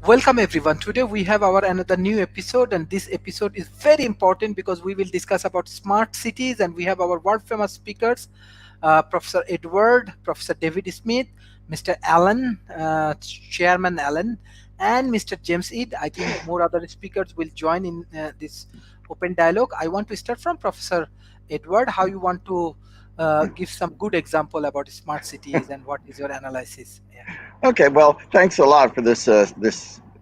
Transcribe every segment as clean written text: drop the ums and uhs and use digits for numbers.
Welcome everyone. Today we have our another new episode, and this episode is very important because we will discuss about smart cities, and we have our world famous speakers, Professor Edward, Professor David Smith, Mr. Allen, Chairman Allen, and Mr. James Eid. I think more other speakers will join in this open dialogue. I want to start from Professor Edward. How you want to give some good example about smart cities and what is your analysis? Yeah. Okay, well, thanks a lot for this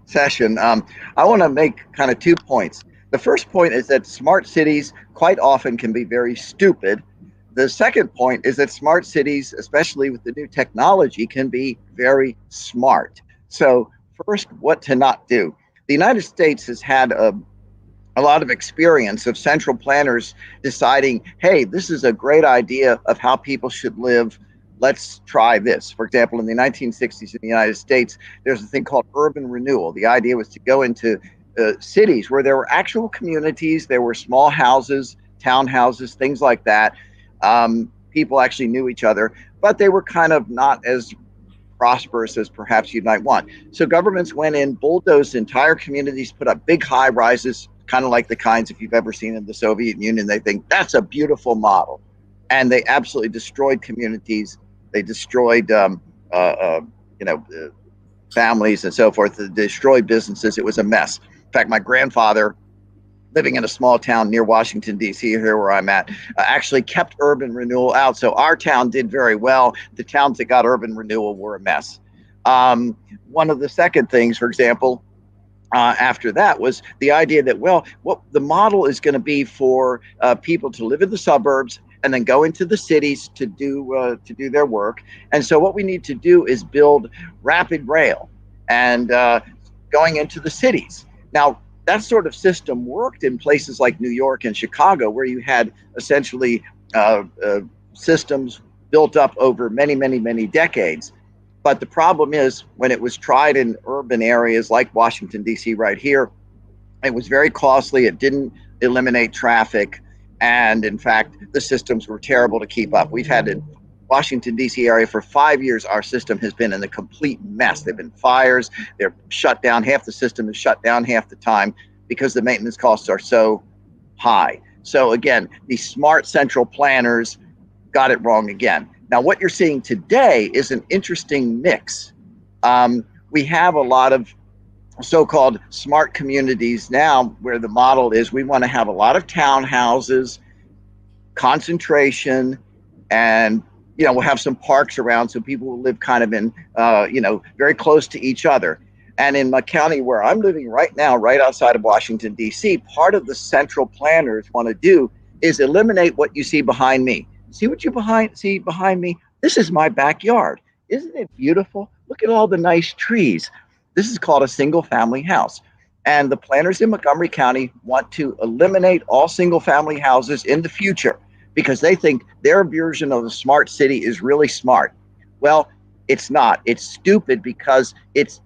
session. I want to make kind of 2 points. The first point is that smart cities quite often can be very stupid. The second point is that smart cities, especially with the new technology, can be very smart. So, first, what to not do. The United States has had a lot of experience of central planners deciding, hey, this is a great idea of how people should live. Let's try this. For example, in the 1960s in the United States, there's a thing called urban renewal. The idea was to go into cities where there were actual communities, there were small houses, townhouses, things like that. People actually knew each other, but they were kind of not as prosperous as perhaps you might want. So governments went in, bulldozed entire communities, put up big high rises, kind of like the kinds if you've ever seen in the Soviet Union. They think that's a beautiful model. And they absolutely destroyed communities. They destroyed, families and so forth. They destroyed businesses. It was a mess. In fact, my grandfather, living in a small town near Washington, D.C., here where I'm at, actually kept urban renewal out. So our town did very well. The towns that got urban renewal were a mess. One of the second things, for example, after that was the idea that, well, what the model is going to be for people to live in the suburbs and then go into the cities to do their work. And so what we need to do is build rapid rail and going into the cities. Now, that sort of system worked in places like New York and Chicago, where you had essentially systems built up over many, many, many decades. But the problem is, when it was tried in urban areas like Washington, D.C., right here, it was very costly. It didn't eliminate traffic. And in fact, the systems were terrible to keep up. We've had in Washington, D.C. area for 5 years, our system has been in a complete mess. There have been fires. They're shut down. Half the system is shut down half the time because the maintenance costs are so high. So again, these smart central planners got it wrong again. Now, what you're seeing today is an interesting mix. We have a lot of so-called smart communities now where the model is we want to have a lot of townhouses, concentration, and we'll have some parks around so people will live kind of in very close to each other. And in my county where I'm living right now, right outside of Washington, D.C., part of the central planners want to do is eliminate what you see behind me. See what you see behind me? This is my backyard. Isn't it beautiful? Look at all the nice trees. This is called a single family house. And the planners in Montgomery County want to eliminate all single family houses in the future because they think their version of a smart city is really smart. Well, it's not. It's stupid because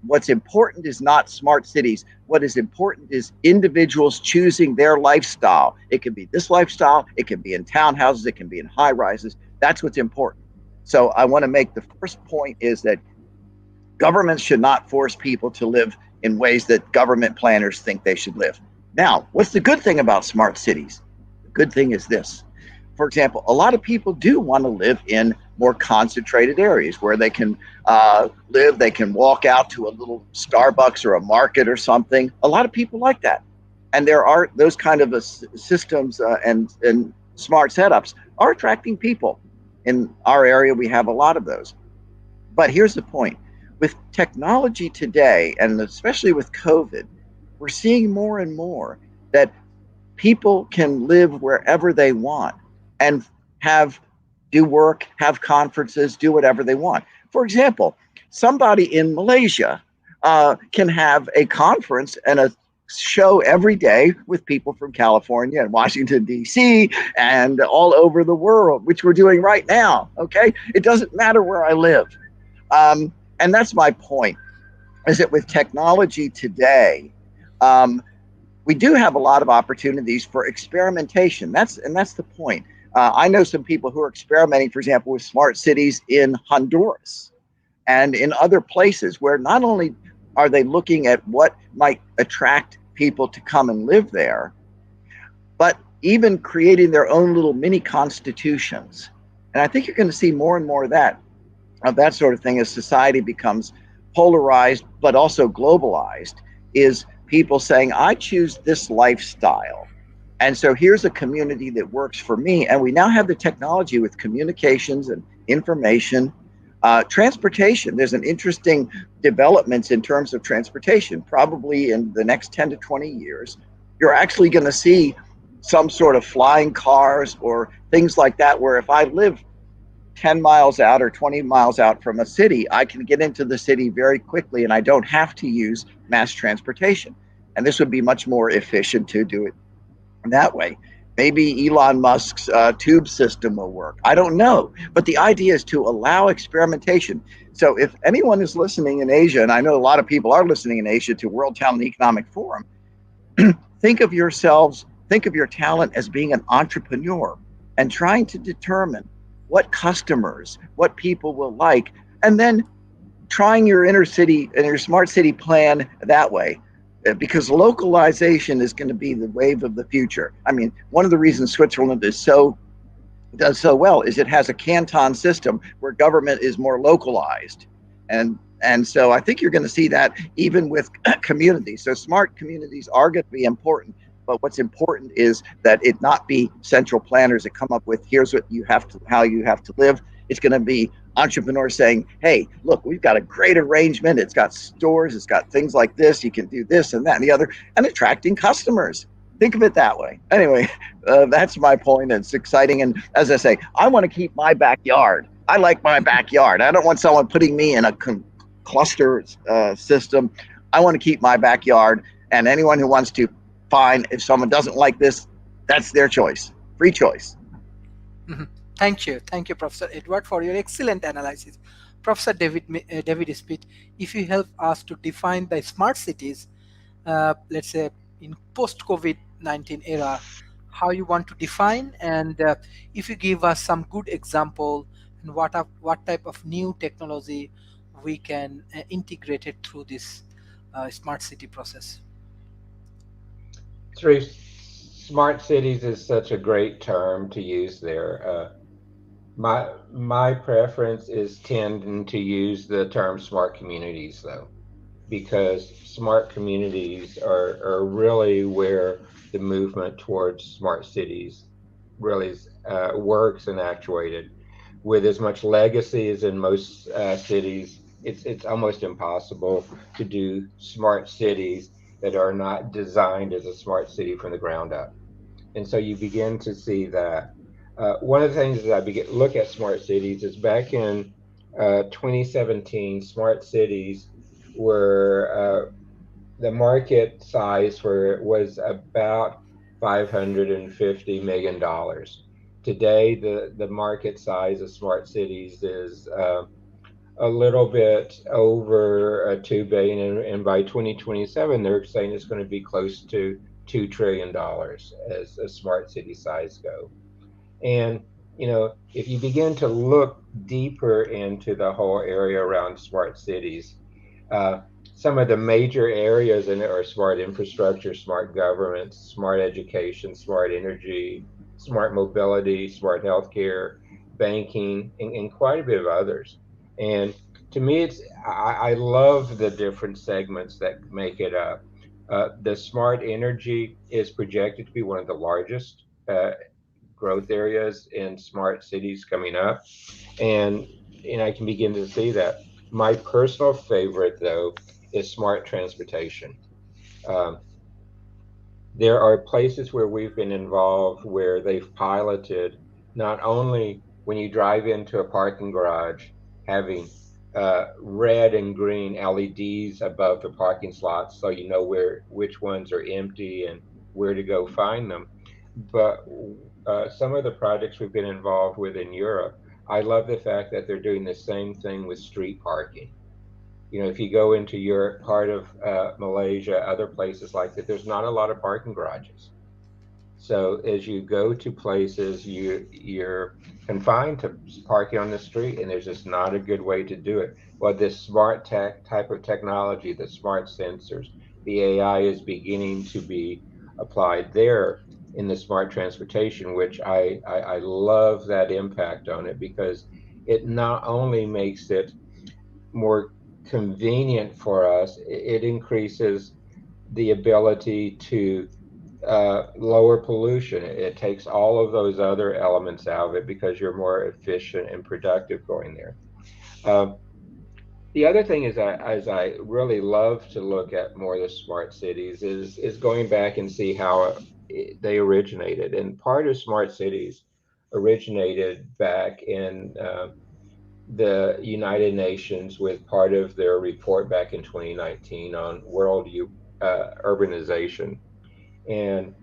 what's important is not smart cities. What is important is individuals choosing their lifestyle. It can be this lifestyle. It can be in townhouses. It can be in high rises. That's what's important. So I want to make the first point is that governments should not force people to live in ways that government planners think they should live. Now, what's the good thing about smart cities? The good thing is this. For example, a lot of people do want to live in more concentrated areas where they can live, they can walk out to a little Starbucks or a market or something. A lot of people like that. And there are those kind of systems and smart setups are attracting people. In our area, we have a lot of those. But here's the point. With technology today, and especially with COVID, we're seeing more and more that people can live wherever they want and do work, have conferences, do whatever they want. For example, somebody in Malaysia can have a conference and a show every day with people from California and Washington, D.C. and all over the world, which we're doing right now, okay? It doesn't matter where I live. And that's my point, is that with technology today, we do have a lot of opportunities for experimentation. That's the point. I know some people who are experimenting, for example, with smart cities in Honduras and in other places where not only Are they looking at what might attract people to come and live there? But even creating their own little mini constitutions. And I think you're going to see more and more of that sort of thing as society becomes polarized but also globalized, is people saying, I choose this lifestyle. And so here's a community that works for me. And we now have the technology with communications and information. Transportation, there's an interesting developments in terms of transportation. Probably in the next 10 to 20 years, you're actually going to see some sort of flying cars or things like that, where if I live 10 miles out or 20 miles out from a city, I can get into the city very quickly and I don't have to use mass transportation. And this would be much more efficient to do it that way. Maybe Elon Musk's tube system will work. I don't know. But the idea is to allow experimentation. So if anyone is listening in Asia, and I know a lot of people are listening in Asia to World Talent Economic Forum, think of yourselves, think of your talent as being an entrepreneur and trying to determine what customers, what people will like, and then trying your inner city and your smart city plan that way. Because localization is going to be the wave of the future. I mean, one of the reasons Switzerland is so does so well is it has a canton system where government is more localized, and so I think you're going to see that even with communities. So smart communities are going to be important, but what's important is that it not be central planners that come up with here's what you have to how you have to live. It's going to be entrepreneurs saying, hey, look, we've got a great arrangement, it's got stores, it's got things like this, you can do this and that and the other, and attracting customers. Think of it that way. Anyway, that's my point. It's exciting. And as I say, I want to keep my backyard. I like my backyard. I don't want someone putting me in a cluster system. I want to keep my backyard. And anyone who wants to, fine. If someone doesn't like this, that's their choice. Free choice. Mhm. Thank you, Professor Edward, for your excellent analysis. Professor David Smith, if you help us to define the smart cities, let's say in post-COVID-19 era, how you want to define, and if you give us some good example, and what type of new technology we can integrate it through this smart city process. Three smart cities is such a great term to use there. My preference is tending to use the term smart communities, though, because smart communities are really where the movement towards smart cities really works and actuated. With as much legacy as in most cities, it's almost impossible to do smart cities that are not designed as a smart city from the ground up. And so you begin to see that. One of the things that I look at smart cities is back in 2017, smart cities were the market size for was about $550 million. Today, the market size of smart cities is a little bit over 2 billion, and by 2027, they're saying it's going to be close to $2 trillion as a smart city size go. And if you begin to look deeper into the whole area around smart cities, uh, some of the major areas in it are smart infrastructure, smart government, smart education, smart energy, smart mobility, smart healthcare, banking, and quite a bit of others. And to me, I love the different segments that make it up. The smart energy is projected to be one of the largest growth areas in smart cities coming up, and I can begin to see that. My personal favorite, though, is smart transportation. Um, there are places where we've been involved where they've piloted not only when you drive into a parking garage having red and green LEDs above the parking slots so you know which ones are empty and where to go find them, but some of the projects we've been involved with in Europe, I love the fact that they're doing the same thing with street parking. If you go into Europe, part of Malaysia, other places like that, there's not a lot of parking garages. So as you go to places, you're confined to parking on the street, and there's just not a good way to do it. Well, this smart tech type of technology, the smart sensors, the AI is beginning to be applied there in the smart transportation, which I love that impact on it because it not only makes it more convenient for us, it increases the ability to lower pollution. It takes all of those other elements out of it because you're more efficient and productive going there. Um, the other thing is, as I really love to look at more of the smart cities, is going back and see how they originated. And part of smart cities originated back in the United Nations with part of their report back in 2019 on urbanization. And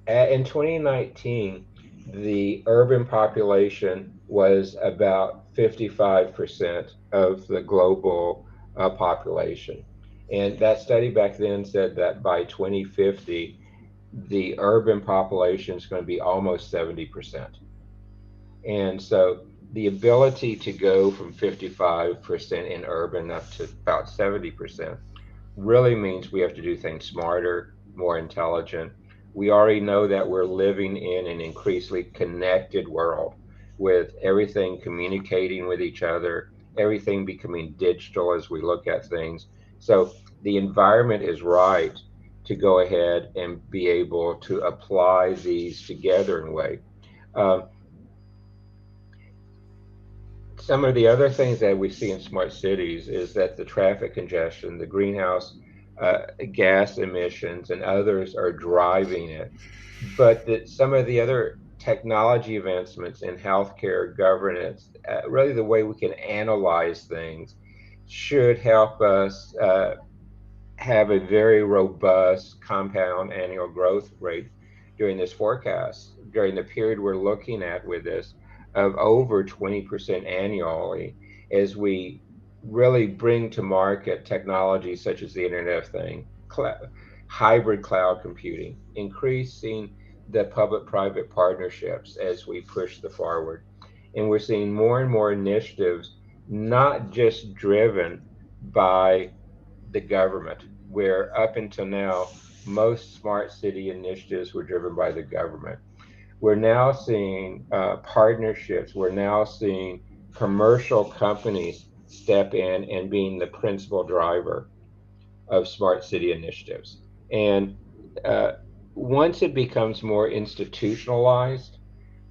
in 2019, the urban population was about 55% of the global population. And that study back then said that by 2050, the urban population is going to be almost 70%. And so the ability to go from 55% in urban up to about 70% really means we have to do things smarter, more intelligent. We already know that we're living in an increasingly connected world with everything communicating with each other, everything becoming digital as we look at things. So the environment is right to go ahead and be able to apply these together in a way. Um, some of the other things that we see in smart cities is that the traffic congestion, the greenhouse gas emissions, and others are driving it. But that some of the other technology advancements in healthcare governance, really the way we can analyze things, should help us have a very robust compound annual growth rate during this forecast, during the period we're looking at with this, of over 20% annually as we really bring to market technologies such as the Internet of Things, hybrid cloud computing, increasing the public private partnerships as we push the forward. And we're seeing more and more initiatives, not just driven by the government, where up until now, most smart city initiatives were driven by the government. We're now seeing partnerships. We're now seeing commercial companies step in and being the principal driver of smart city initiatives. And uh, once it becomes more institutionalized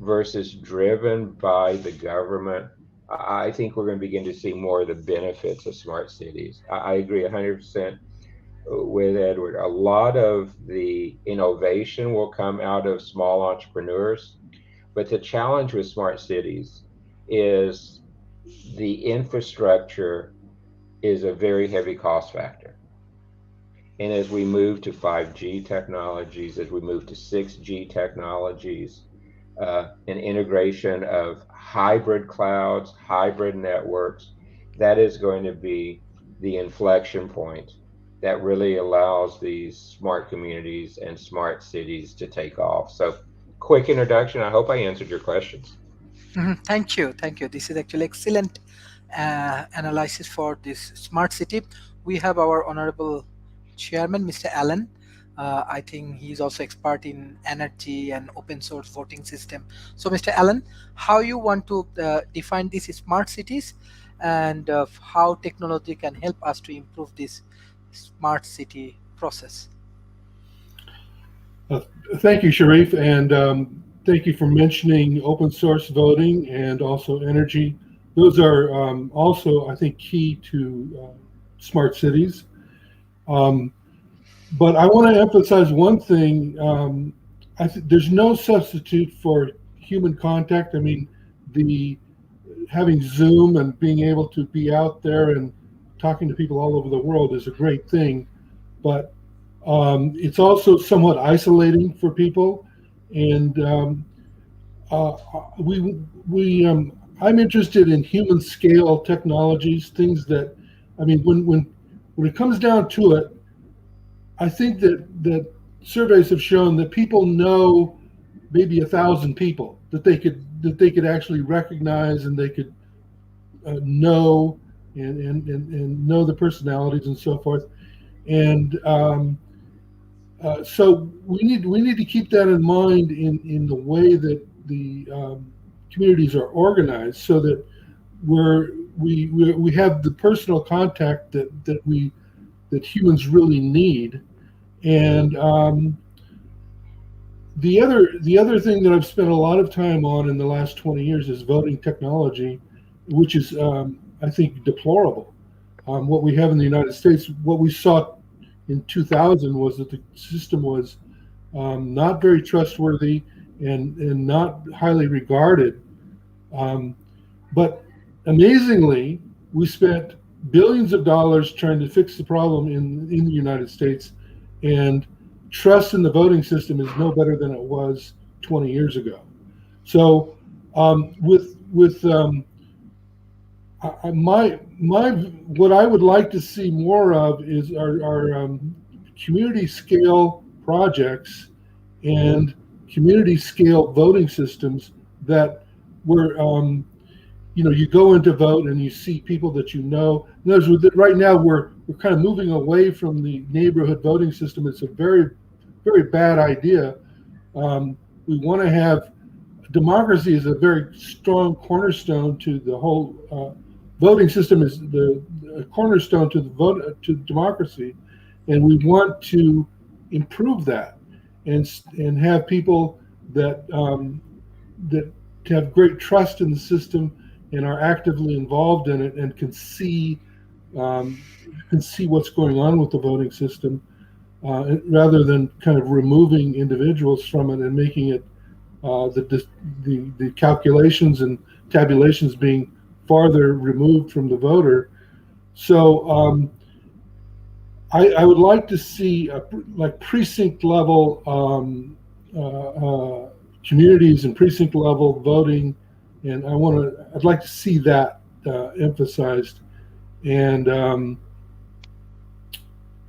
versus driven by the government, I think we're going to begin to see more of the benefits of smart cities. I agree 100% with Edward. A lot of the innovation will come out of small entrepreneurs, but the challenge with smart cities is the infrastructure is a very heavy cost factor. And as we move to 5G technologies, as we move to 6G technologies, an integration of hybrid clouds, hybrid networks, that is going to be the inflection point that really allows these smart communities and smart cities to take off. So, quick introduction. I hope I answered your questions. Thank you, thank you. This is actually excellent analysis for this smart city. We have our honorable chairman, Mr. Allen. I think he's also expert in energy and open source voting system. So, Mr. Allen, how you want to define these smart cities, and how technology can help us to improve this smart city process? Uh, Thank you, Sharif, and thank you for mentioning open source voting and also energy. Those are also, I think, key to smart cities. Um, but I want to emphasize one thing. There's no substitute for human contact. I mean, the having Zoom and being able to be out there and talking to people all over the world is a great thing. But it's also somewhat isolating for people, and uh, I'm interested in human scale technologies, things that, I mean, when it comes down to it, I think that surveys have shown that people know maybe 1,000 people that they could actually recognize, and they could know and know the personalities and so forth. And so we need to keep that in mind in the way that the communities are organized, so that we have the personal contact that humans really need. And the other thing that I've spent a lot of time on in the last 20 years is voting technology, which is I think deplorable. What we have in the United States, what we saw in 2000 was that the system was not very trustworthy and not highly regarded. But amazingly, we spent billions of dollars trying to fix the problem in the United States, and trust in the voting system is no better than it was 20 years ago. So with my what I would like to see more of is our community scale projects and community scale voting systems that where you go into vote and you see people that you know. In other words, right now we're kind of moving away from the neighborhood voting system. It's a very, very bad idea. We want to have democracy is a very strong cornerstone to the whole voting system is the cornerstone to the vote to democracy, and we want to improve that and have people that that have great trust in the system and are actively involved in it and can see what's going on with the voting system, rather than kind of removing individuals from it and making it the calculations and tabulations being farther removed from the voter. So I would like to see like precinct level communities and precinct level voting, and I'd like to see that emphasized, and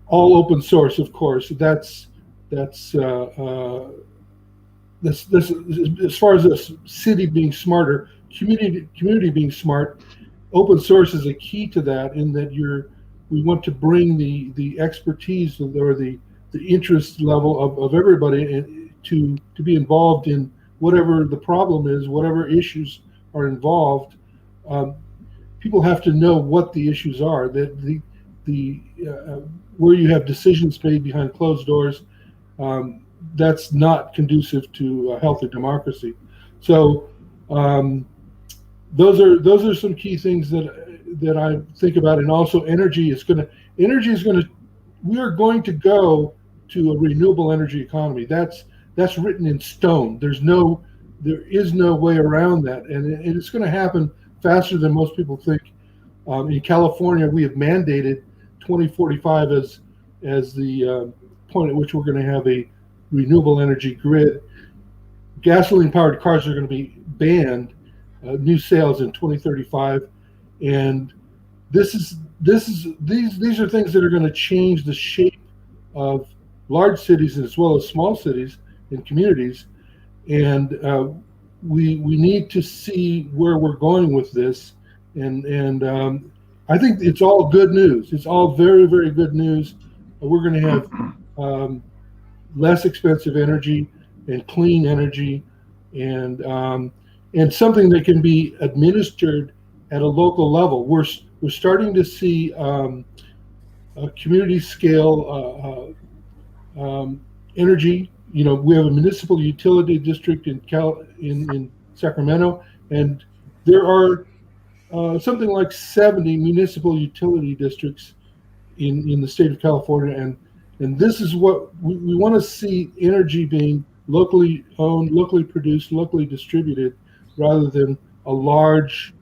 all open source, of course. That's as far as the city being smarter, community being smart. Open source is a key to that, in that we want to bring the expertise or the interest level of everybody to be involved in whatever the problem is, whatever issues are involved. People have to know what the issues are. That the where you have decisions made behind closed doors, that's not conducive to a healthy democracy. So those are some key things that I think about. And also energy is going to we are going to go to a renewable energy economy. That's written in stone. There is no way around that, and it's going to happen faster than most people think. In California, we have mandated 2045 as the point at which we're going to have a renewable energy grid. Gasoline-powered cars are going to be banned, new sales in 2035, and these are things that are going to change the shape of large cities as well as small cities and communities. And we need to see where we're going with this, and I think it's all good news. It's all very, very good news. We're going to have less expensive energy and clean energy, and something that can be administered at a local level. We're starting to see a community scale energy. We have a municipal utility district in Sacramento, and there are something like 70 municipal utility districts in the state of California, and this is what we want to see: energy being locally owned, locally produced, locally distributed, rather than a large,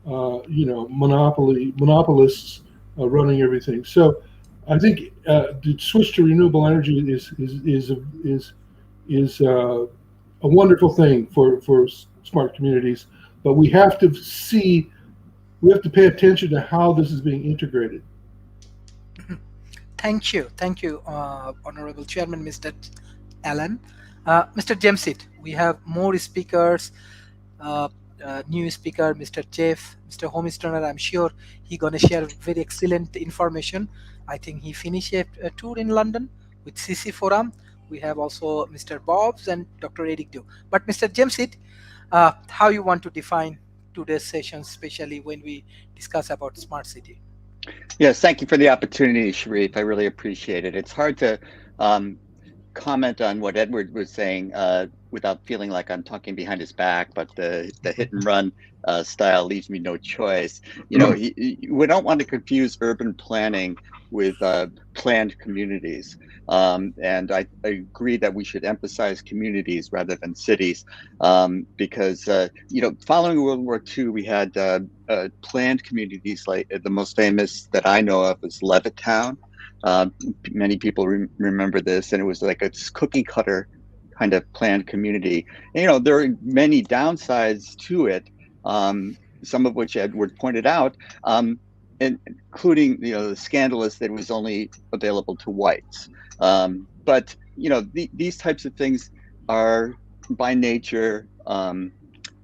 monopolists running everything. So, I think the switch to renewable energy is a wonderful thing for smart communities, but we have to pay attention to how this is being integrated. Thank you, Honorable Chairman, Mr. Allen. Mr. Jamsit, we have more speakers. Uh, New speaker, Mr. Jeff, Mr. Homestoner. I'm sure he gonna share very excellent information. I think he finished a tour in London with CC Forum. We have also Mr. Bobs and Dr. Eric Dew. But Mr. Jamsit, how you want to define today's session, especially when we discuss about smart city? Yes, thank you for the opportunity, Sharif. I really appreciate it. It's hard to comment on what Edward was saying without feeling like I'm talking behind his back, but the hit and run style leaves me no choice. You know, we don't want to confuse urban planning with planned communities. And I agree that we should emphasize communities rather than cities, because, you know, following World War II, we had planned communities, like the most famous that I know of is Levittown. Many people remember this, and it was like a cookie cutter kind of planned community. And, you know, there are many downsides to it, some of which Edward pointed out, including, you know, the scandalous that it was only available to whites. But, you know, these types of things are by nature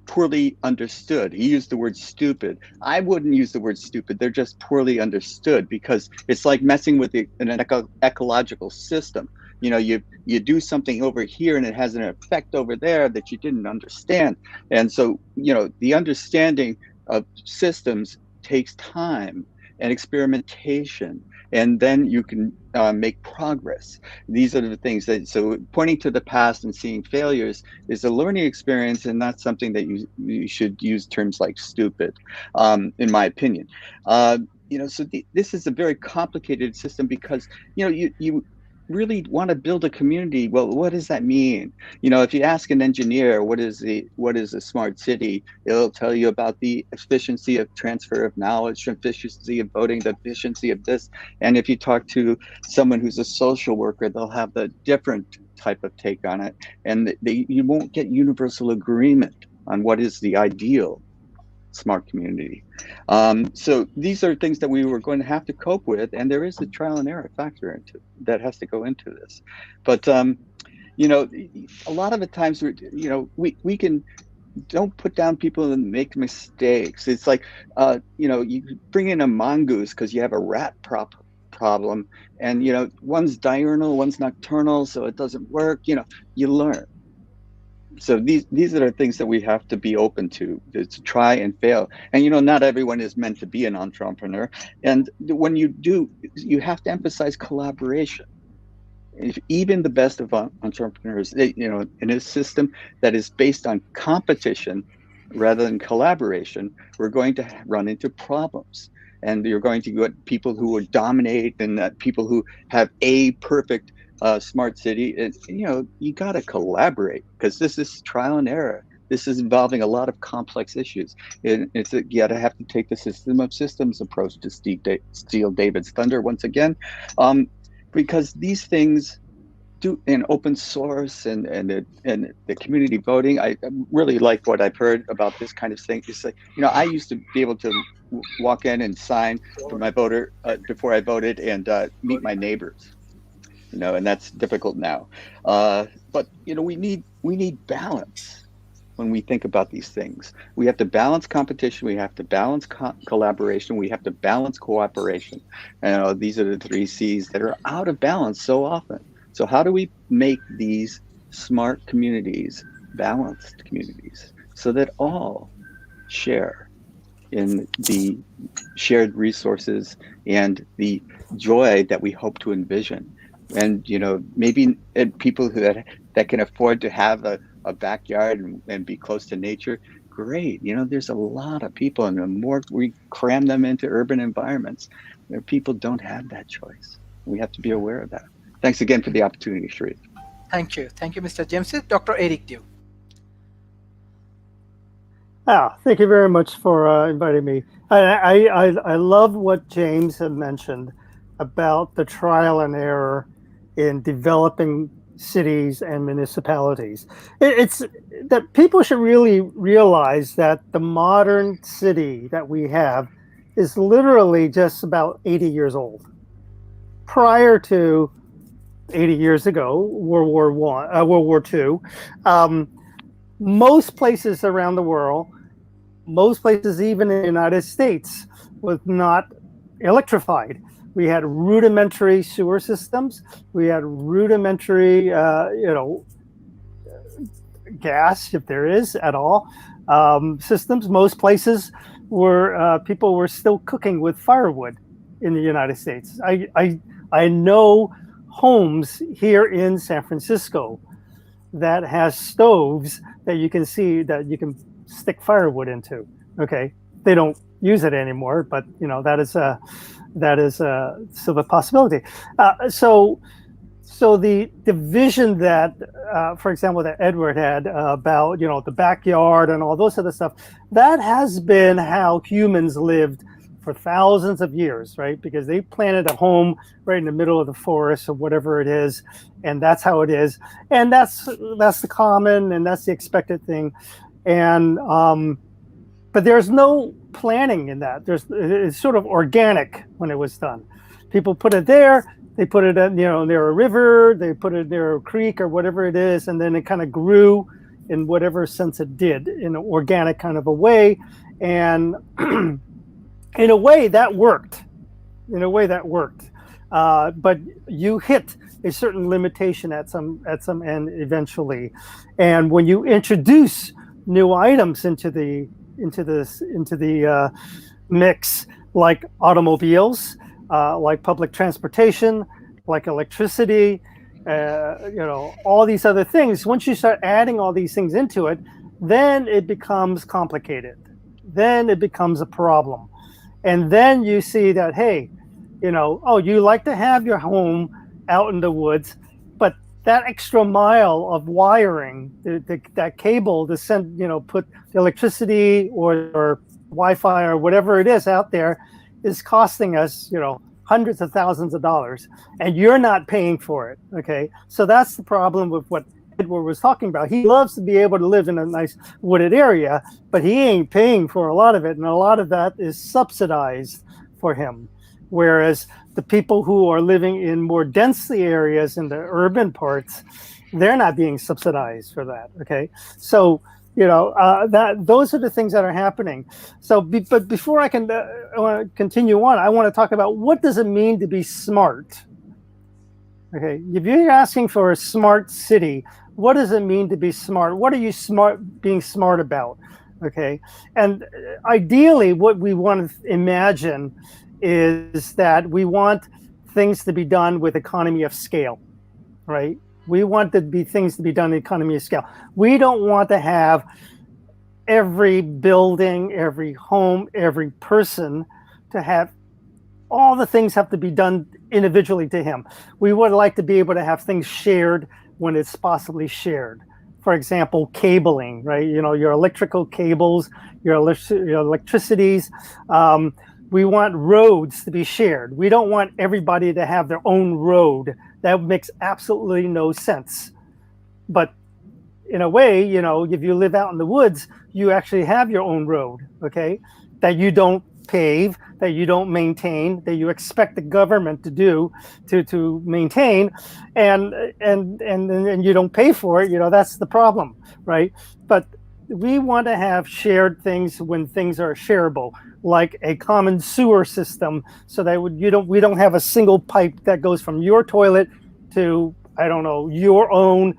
poorly understood. He used the word stupid. I wouldn't use the word stupid. They're just poorly understood, because it's like messing with an ecological system. You know, you do something over here and it has an effect over there that you didn't understand. And so, you know, the understanding of systems takes time and experimentation, and then you can make progress. These are the things that, so pointing to the past and seeing failures is a learning experience, and not something that you should use terms like stupid, in my opinion. You know, so this is a very complicated system, because, you know, you really want to build a community. Well, what does that mean? You know, if you ask an engineer what is a smart city, it'll tell you about the efficiency of transfer of knowledge, efficiency of voting, the efficiency of this. And if you talk to someone who's a social worker, they'll have the different type of take on it, and you won't get universal agreement on what is the ideal smart community. So these are things that we were going to have to cope with, and there is a trial and error factor into that has to go into this. But you know, a lot of the times, you know, we can don't put down people and make mistakes. It's like, you know, you bring in a mongoose because you have a rat problem, and, you know, one's diurnal, one's nocturnal, so it doesn't work. You know, you learn. So these are the things that we have to be open to try and fail. And, you know, not everyone is meant to be an entrepreneur. And when you do, you have to emphasize collaboration. If even the best of entrepreneurs, you know, in a system that is based on competition rather than collaboration, we're going to run into problems. And you're going to get people who will dominate, and people who have a perfect smart city. You know, you got to collaborate, because this is trial and error. This is involving a lot of complex issues. And you got to have to take the system of systems approach to steal David's thunder once again, because these things do in open source and the community voting. I really like what I've heard about this kind of thing. It's like, you know, I used to be able to walk in and sign for my voter before I voted, and meet my neighbors. You know, and that's difficult now. But, you know, we need balance when we think about these things. We have to balance competition. We have to balance collaboration. We have to balance cooperation. These are the 3 C's that are out of balance so often. So how do we make these smart communities balanced communities so that all share in the shared resources and the joy that we hope to envision? And, you know, maybe people that can afford to have a backyard and be close to nature, great. You know, there's a lot of people, and the more we cram them into urban environments, people don't have that choice. We have to be aware of that. Thanks again for the opportunity, Sharif. Thank you, Mr. James. Dr. Eric Dew. Thank you very much for inviting me. I love what James had mentioned about the trial and error in developing cities and municipalities. It's that people should really realize that the modern city that we have is literally just about 80 years old. prior to 80 years ago, World War II, most places around the world, most places even in the United States, was not electrified. We had rudimentary sewer systems. We had rudimentary, gas, if there is at all, systems. Most places were people were still cooking with firewood in the United States. I know homes here in San Francisco that has stoves that you can see that you can stick firewood into. Okay, they don't use it anymore, but that is still a possibility. So the vision that, for example, that Edward had about the backyard and all those other stuff, that has been how humans lived for thousands of years, right? Because they planted a home right in the middle of the forest or whatever it is, and that's how it is, and that's the common and that's the expected thing, and but there's no planning in that. It's sort of organic when it was done. People put it there. They put it near a river. They put it near a creek or whatever it is, and then it kind of grew in whatever sense it did in an organic kind of a way, and in a way that worked. But you hit a certain limitation at some end eventually, and when you introduce new items into the mix, like automobiles, like public transportation, like electricity, all these other things. Once you start adding all these things into it, then it becomes complicated. Then it becomes a problem. And then you see that, hey, you like to have your home out in the woods, but that extra mile of wiring, that cable to send, put the electricity or Wi-Fi or whatever it is out there, is costing us, hundreds of thousands of dollars, and you're not paying for it. Okay, so that's the problem with what Edward was talking about. He loves to be able to live in a nice wooded area, but he ain't paying for a lot of it, and a lot of that is subsidized for him. Whereas the people who are living in more densely areas in the urban parts, they're not being subsidized for that. Okay, so those are the things that are happening. So, but before I can continue on, I want to talk about what does it mean to be smart. Okay, if you're asking for a smart city, what does it mean to be smart? What are you being smart about? Okay, and ideally, what we want to imagine is that we want things to be done with economy of scale, right? We want things to be done in economy of scale. We don't want to have every building, every home, every person to have all the things have to be done individually to him. We would like to be able to have things shared when it's possibly shared. For example, cabling, right? Your electrical cables, your electricities. We want roads to be shared. We don't want everybody to have their own road. That makes absolutely no sense. But in a way, if you live out in the woods, you actually have your own road, okay? That you don't pave, that you don't maintain, that you expect the government to do to maintain, and you don't pay for it. That's the problem, right? But we want to have shared things when things are shareable, like a common sewer system, so that we don't have a single pipe that goes from your toilet to, I don't know, your own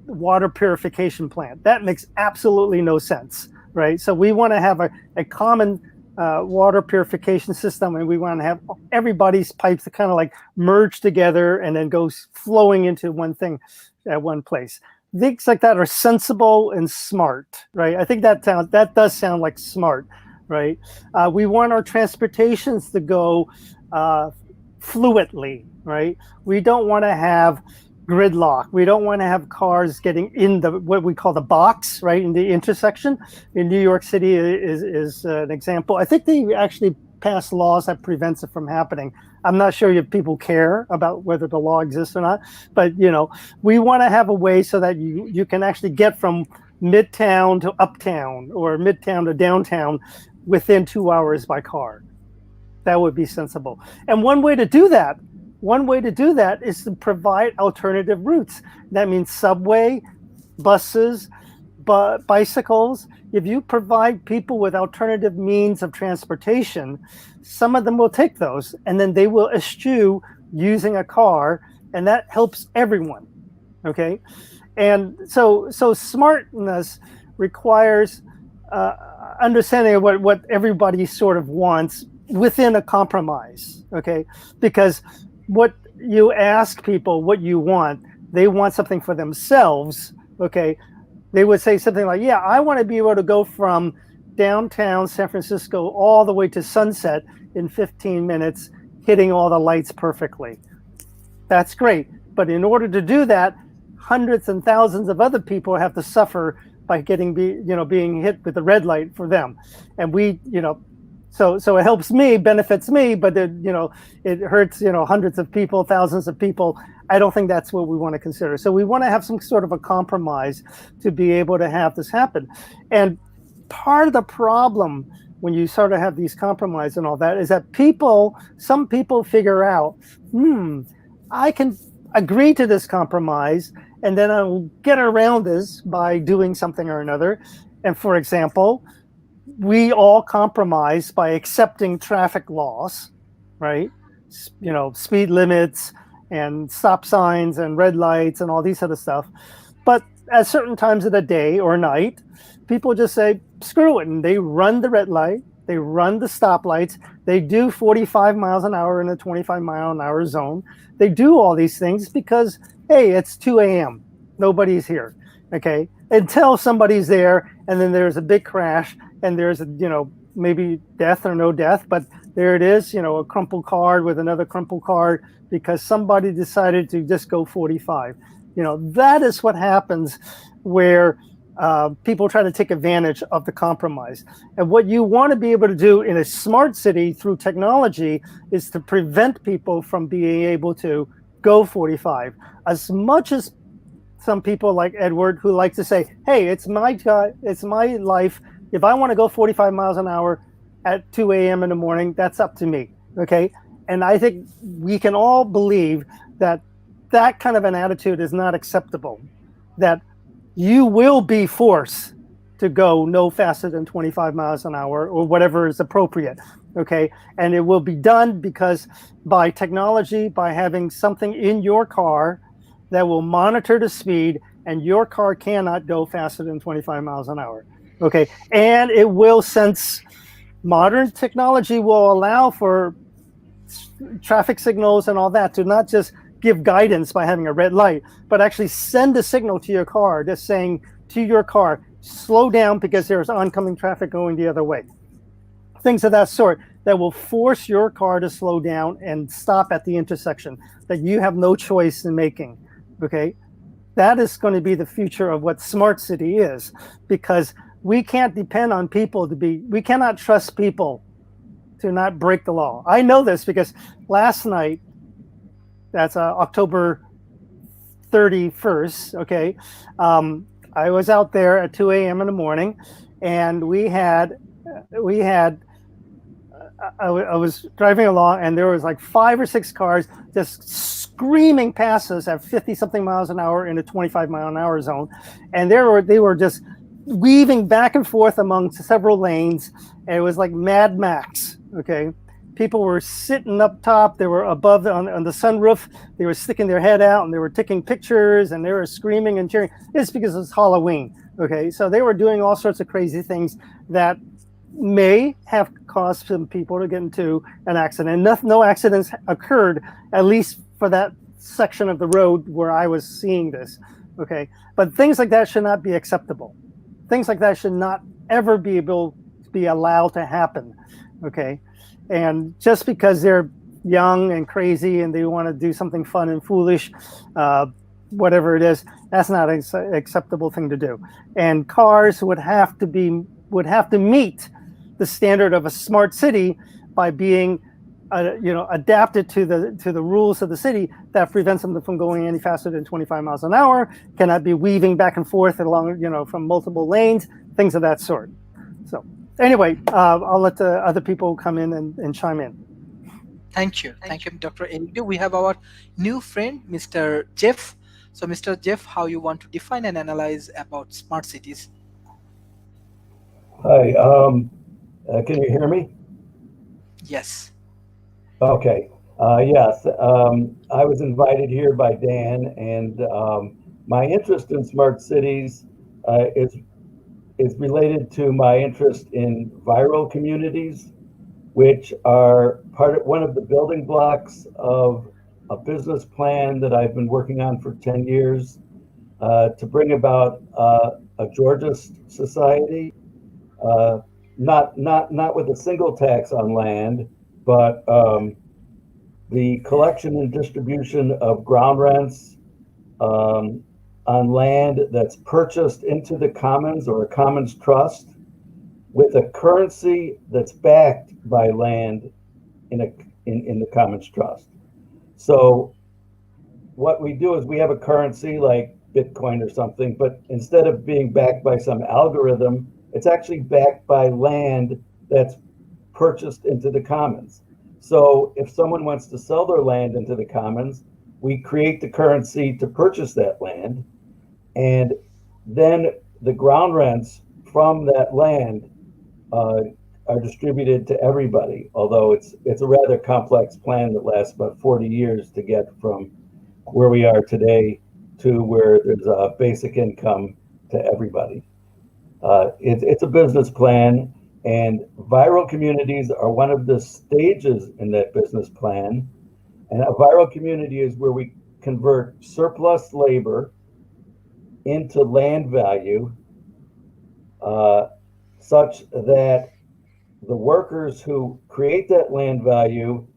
water purification plant. That makes absolutely no sense, right? So we want to have a common water purification system, and we want to have everybody's pipes to kind of like merge together and then go flowing into one thing at one place. Things like that are sensible and smart, right? I think that does sound like smart, right? We want our transportations to go fluidly, right? We don't want to have gridlock. We don't want to have cars getting in what we call the box, right, in the intersection. In New York City is an example. I think they actually passed laws that prevents it from happening. I'm not sure if people care about whether the law exists or not, but we want to have a way so that you can actually get from midtown to uptown or midtown to downtown within 2 hours by car. That would be sensible. And one way to do that is to provide alternative routes. That means subway, buses, bicycles. If you provide people with alternative means of transportation, some of them will take those, and then they will eschew using a car, and that helps everyone. Okay, and so smartness requires understanding of what everybody sort of wants within a compromise. Okay, because what you ask people what you want, they want something for themselves. Okay, they would say something like, yeah, I want to be able to go from downtown San Francisco all the way to Sunset in 15 minutes, hitting all the lights perfectly. That's great. But in order to do that, hundreds and thousands of other people have to suffer by being hit with the red light for them. And so it helps me, benefits me, but it hurts, hundreds of people, thousands of people. I don't think that's what we want to consider. So we want to have some sort of a compromise to be able to have this happen. And part of the problem when you sort of have these compromise and all that is that some people figure out, I can agree to this compromise, and then I'll get around this by doing something or another. And for example, we all compromise by accepting traffic laws, right? Speed limits and stop signs and red lights and all these other stuff. But at certain times of the day or night, people just say, screw it. And they run the red light, they run the stoplights, they do 45 miles an hour in a 25-mile-an-hour zone. They do all these things because, hey, it's 2 a.m. Nobody's here, okay? Until somebody's there, and then there's a big crash, and there's maybe death or no death, but there it is, a crumpled card with another crumpled card because somebody decided to just go 45. That is what happens where people try to take advantage of the compromise. And what you want to be able to do in a smart city through technology is to prevent people from being able to go 45. As much as some people like Edward who like to say, hey, it's my life. If I want to go 45 miles an hour at 2 a.m. in the morning, that's up to me, okay? And I think we can all believe that that kind of an attitude is not acceptable, that you will be forced to go no faster than 25 miles an hour or whatever is appropriate, okay? And it will be done because by technology, by having something in your car that will monitor the speed, and your car cannot go faster than 25 miles an hour. Okay, and it will, since modern technology will allow for traffic signals and all that to not just give guidance by having a red light, but actually send a signal to your car, just saying to your car, slow down because there's oncoming traffic going the other way. Things of that sort that will force your car to slow down and stop at the intersection that you have no choice in making, okay? That is going to be the future of what smart city is, because we can't depend on people we cannot trust people to not break the law. I know this because last night, that's October 31st, okay, I was out there at 2 a.m. in the morning, and I was driving along, and there was like 5 or 6 cars just screaming past us at 50-something miles an hour in a 25-mile-an-hour zone, and they were just weaving back and forth among several lanes, and it was like Mad Max. Okay, people were sitting up top, they were above on the sunroof, they were sticking their head out, and they were taking pictures, and they were screaming and cheering. It's because it's Halloween. Okay, so they were doing all sorts of crazy things that may have caused some people to get into an accident. No accidents occurred, at least for that section of the road where I was seeing this. Okay, but things like that should not be acceptable. Things like that should not ever be able to be allowed to happen. Okay, and just because they're young and crazy and they want to do something fun and foolish, whatever it is, that's not an acceptable thing to do. And cars would have to meet the standard of a smart city by being adapted to the rules of the city that prevents them from going any faster than 25 miles an hour, cannot be weaving back and forth along, from multiple lanes, things of that sort. So anyway, I'll let the other people come in and chime in. Thank you, Dr. Elidu. We have our new friend, Mr. Jeff. So, Mr. Jeff, how you want to define and analyze about smart cities? Hi, can you hear me? Yes. Okay. Yes, I was invited here by Dan, and my interest in smart cities is related to my interest in viral communities, which are one of the building blocks of a business plan that I've been working on for 10 years to bring about a Georgia society. Uh, not with a single tax on land, but the collection and distribution of ground rents um, on land that's purchased into the commons or a commons trust with a currency that's backed by land in the commons trust. So what we do is we have a currency like Bitcoin or something, but instead of being backed by some algorithm, it's actually backed by land that's purchased into the commons. So if someone wants to sell their land into the commons, we create the currency to purchase that land, and then the ground rents from that land uh, are distributed to everybody. Although it's a rather complex plan that lasts about 40 years to get from where we are today to where there's a basic income to everybody. It's a business plan, and viral communities are one of the stages in that business plan. And a viral community is where we convert surplus labor into land value, uh, such that the workers who create that land value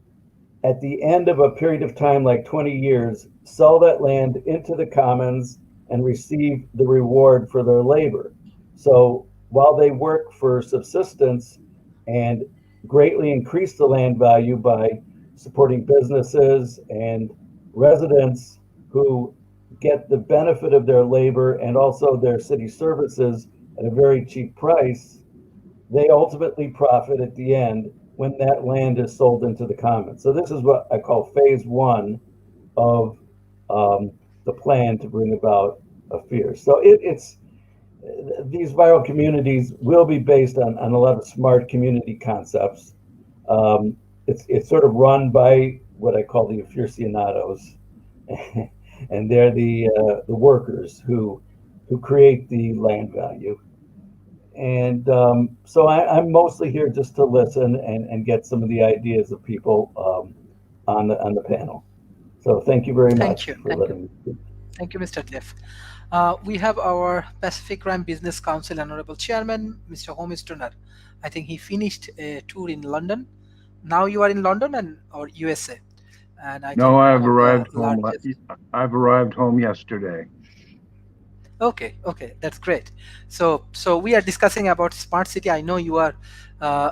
at the end of a period of time, like 20 years, sell that land into the commons and receive the reward for their labor. So while they work for subsistence and greatly increase the land value by supporting businesses and residents who get the benefit of their labor and also their city services at a very cheap price, they ultimately profit at the end when that land is sold into the commons. So this is what I call phase one of the plan to bring about a fear. So it's these viral communities will be based on a lot of smart community concepts. It's sort of run by what I call the aficionados, and they're the workers who create the land value. And so I'm mostly here just to listen and get some of the ideas of people on the panel. So thank you very Thank much you. for letting me speak. Thank you, Mr. Jeff. We have our Pacific Rim Business Council Honorable Chairman, Mr. Holmes Turner. I think he finished a tour in London. Now you are in London and or USA, and I No, think one of the largest. I've arrived home yesterday. Okay, that's great. So we are discussing about smart city. I know you are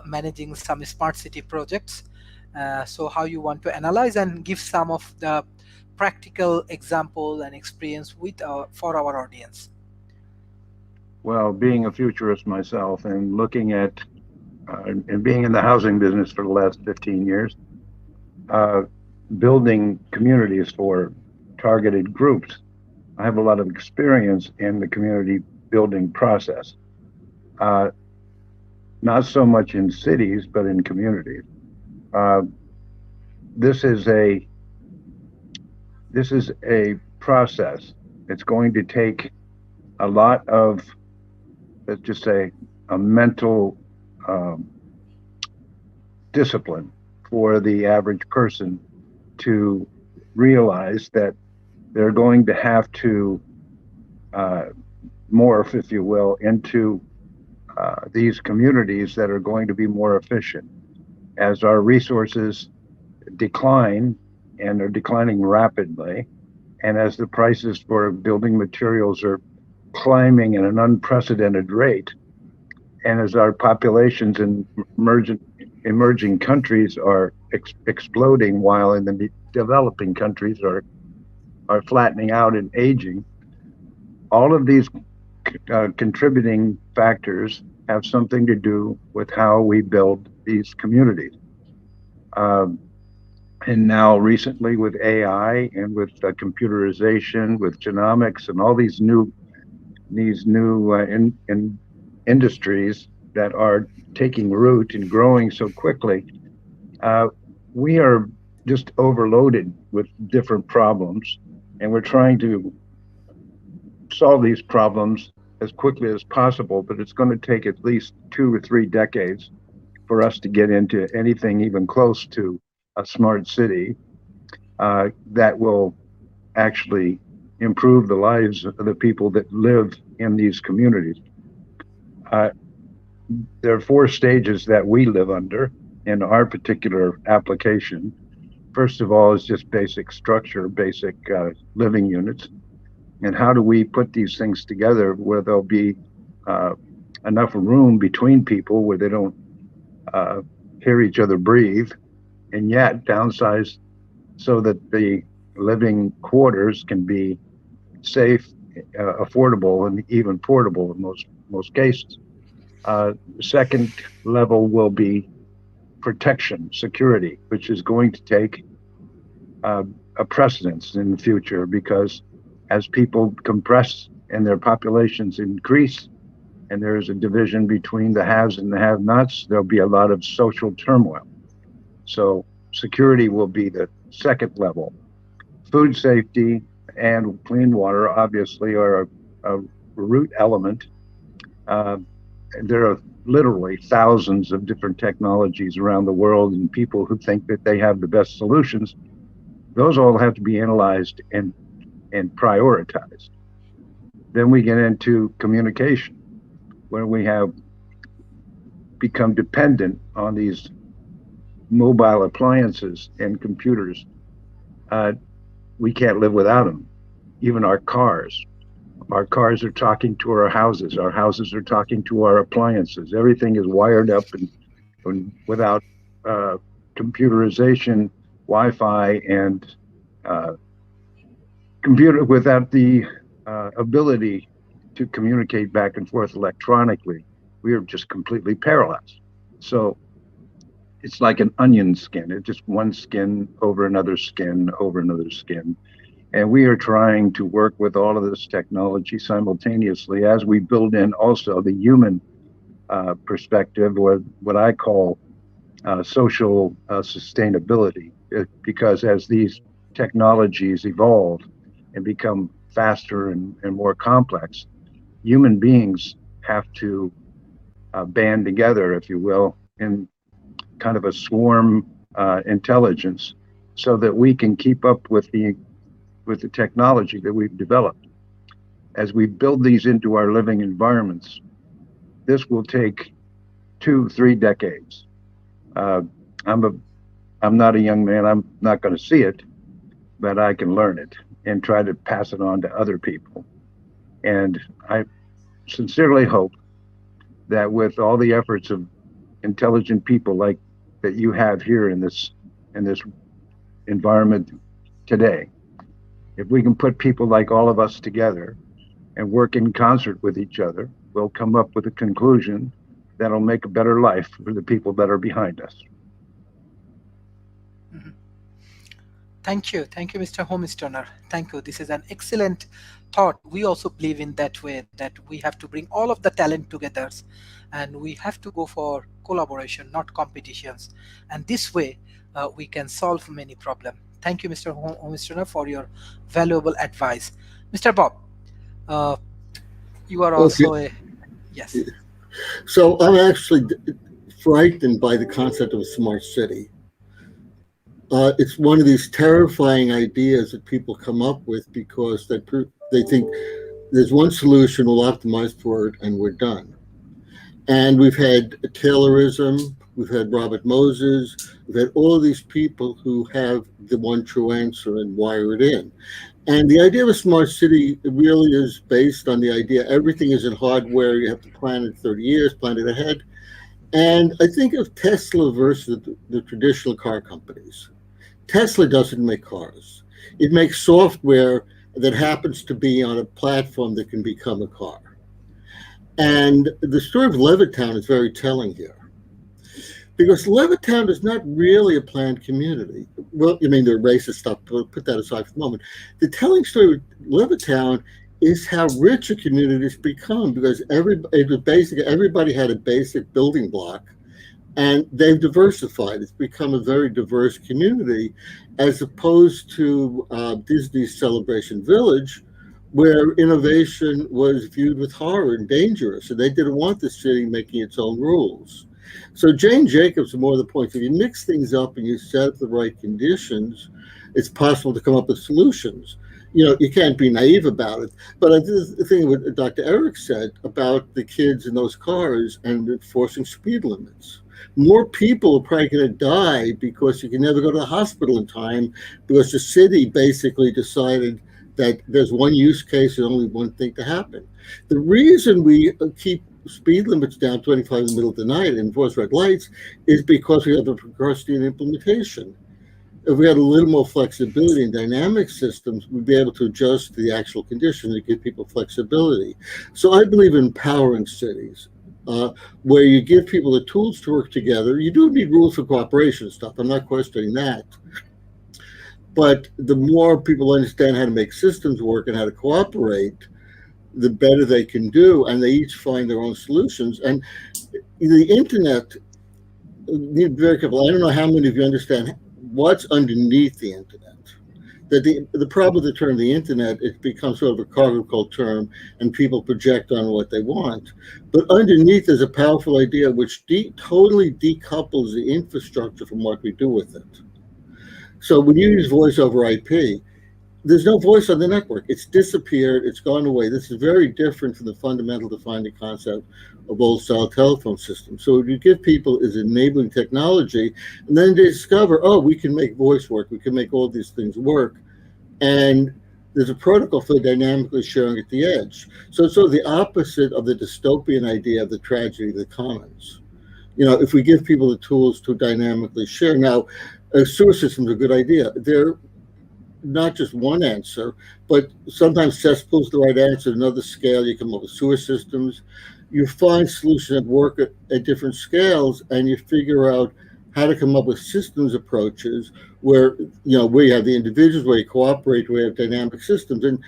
managing some smart city projects. So how you want to analyze and give some of the practical example and experience with for our audience. Well, being a futurist myself and looking at and being in the housing business for the last 15 years, uh, building communities for targeted groups, I have a lot of experience in the community building process. Uh, Not so much in cities, but in communities. Uh, this is a process. It's going to take a lot of, let's just say, a mental um, discipline for the average person to realize that they're going to have to uh, morph, if you will, into these communities that are going to be more efficient. As our resources decline and are declining rapidly, and as the prices for building materials are climbing at an unprecedented rate, and as our populations in emerging countries are exploding, while in the developing countries are flattening out and aging, all of these contributing factors have something to do with how we build these communities. Um, And now recently with AI and with computerization, with genomics, and all these new in industries that are taking root and growing so quickly, uh, we are just overloaded with different problems, and we're trying to solve these problems as quickly as possible. But it's going to take at least 2 or 3 decades for us to get into anything even close to a smart city that will actually improve the lives of the people that live in these communities. Uh, there are 4 stages that we live under in our particular application. First of all, is just basic structure, basic living units. And how do we put these things together where there'll be uh, enough room between people where they don't uh, hear each other breathe, and yet downsize so that the living quarters can be safe, affordable, and even portable in most cases. Second level will be protection, security, which is going to take uh, a precedence in the future because as people compress and their populations increase, and there is a division between the haves and the have-nots, there'll be a lot of social turmoil. So security will be the second level. Food safety and clean water obviously are a root element. Uh, there are literally thousands of different technologies around the world and people who think that they have the best solutions. Those all have to be analyzed and prioritized. Then we get into communication, where we have become dependent on these mobile appliances and computers. Uh, we can't live without them. Even our cars. Our cars are talking to our houses. Our houses are talking to our appliances. Everything is wired up and without uh, computerization, Wi-Fi, and uh, computer without the ability to communicate back and forth electronically, we are just completely paralyzed. So it's like an onion skin. It's just one skin over another skin over another skin. And we are trying to work with all of this technology simultaneously as we build in also the human perspective, or what I call social sustainability. Because as these technologies evolve and become faster and more complex, human beings have to band together, if you will, in kind of a swarm intelligence so that we can keep up with the technology that we've developed. As we build these into our living environments, this will take 2, 3 decades. Uh, I'm a I'm not a young man. I'm not going to see it, but I can learn it and try to pass it on to other people. And I sincerely hope that with all the efforts of intelligent people like that you have here in this environment today, if we can put people like all of us together and work in concert with each other, we'll come up with a conclusion that'll make a better life for the people that are behind us. Mhm. Thank you, Mr. Homestoner. Thank you. This is an excellent thought. We also believe in that way that we have to bring all of the talent together, and we have to go for collaboration, not competitions. And this way, we can solve many problems. Thank you, Mr. Homestoner, for your valuable advice. Mr. Bob, uh, you are Okay. also a yes. So I'm actually frightened by the concept of a smart city. It's one of these terrifying ideas that people come up with because they think there's one solution, we'll optimize for it, and we're done. And we've had Taylorism, we've had Robert Moses, we've had all these people who have the one true answer and wire it in. And the idea of a smart city really is based on the idea everything is in hardware, you have to plan it 30 years, plan it ahead. And I think of Tesla versus the traditional car companies. Tesla doesn't make cars. It makes software that happens to be on a platform that can become a car. And the story of Levittown is very telling here because Levittown is not really a planned community. Well, I mean, the racist stuff, but put that aside for the moment. The telling story with Levittown is how rich a community has become, because everybody had a basic building block, and they've diversified. It's become a very diverse community, as opposed to Disney's Celebration Village, where innovation was viewed with horror and dangerous, and they didn't want the city making its own rules. So Jane Jacobs, more the point, if you mix things up and you set the right conditions, it's possible to come up with solutions. You can't be naive about it. But I think the thing what Dr. Eric said about the kids in those cars and enforcing speed limits. More people are probably going to die because you can never go to the hospital in time, because the city basically decided that there's one use case and only one thing to happen. The reason we keep speed limits down 25 in the middle of the night and enforce red lights is because we have a procrastinating implementation. If we had a little more flexibility in dynamic systems, we'd be able to adjust to the actual conditions and give people flexibility. So I believe in empowering cities, where you give people the tools to work together. You do need rules for cooperation stuff. I'm not questioning that. But the more people understand how to make systems work and how to cooperate, the better they can do, and they each find their own solutions. And the internet, you need to be very careful. I don't know how many of you understand what's underneath the internet. That the problem with the term the internet, it becomes sort of a cargo term, and people project on what they want. But underneath is a powerful idea which totally decouples the infrastructure from what we do with it. So when you use voice over IP, there's no voice on the network. It's disappeared. It's gone away. This is very different from the fundamental defining concept of old-style telephone systems. So what you give people is enabling technology, and then they discover, oh, we can make voice work. We can make all these things work. And there's a protocol for dynamically sharing at the edge. So it's sort of the opposite of the dystopian idea of the tragedy of the commons. If we give people the tools to dynamically share. Now, sewer systems are a good idea. They're not just one answer, but sometimes cesspool's the right answer. Another scale, you come up with sewer systems. You find solutions that work at different scales, and you figure out how to come up with systems approaches where where you have the individuals, where you cooperate, where you have dynamic systems. And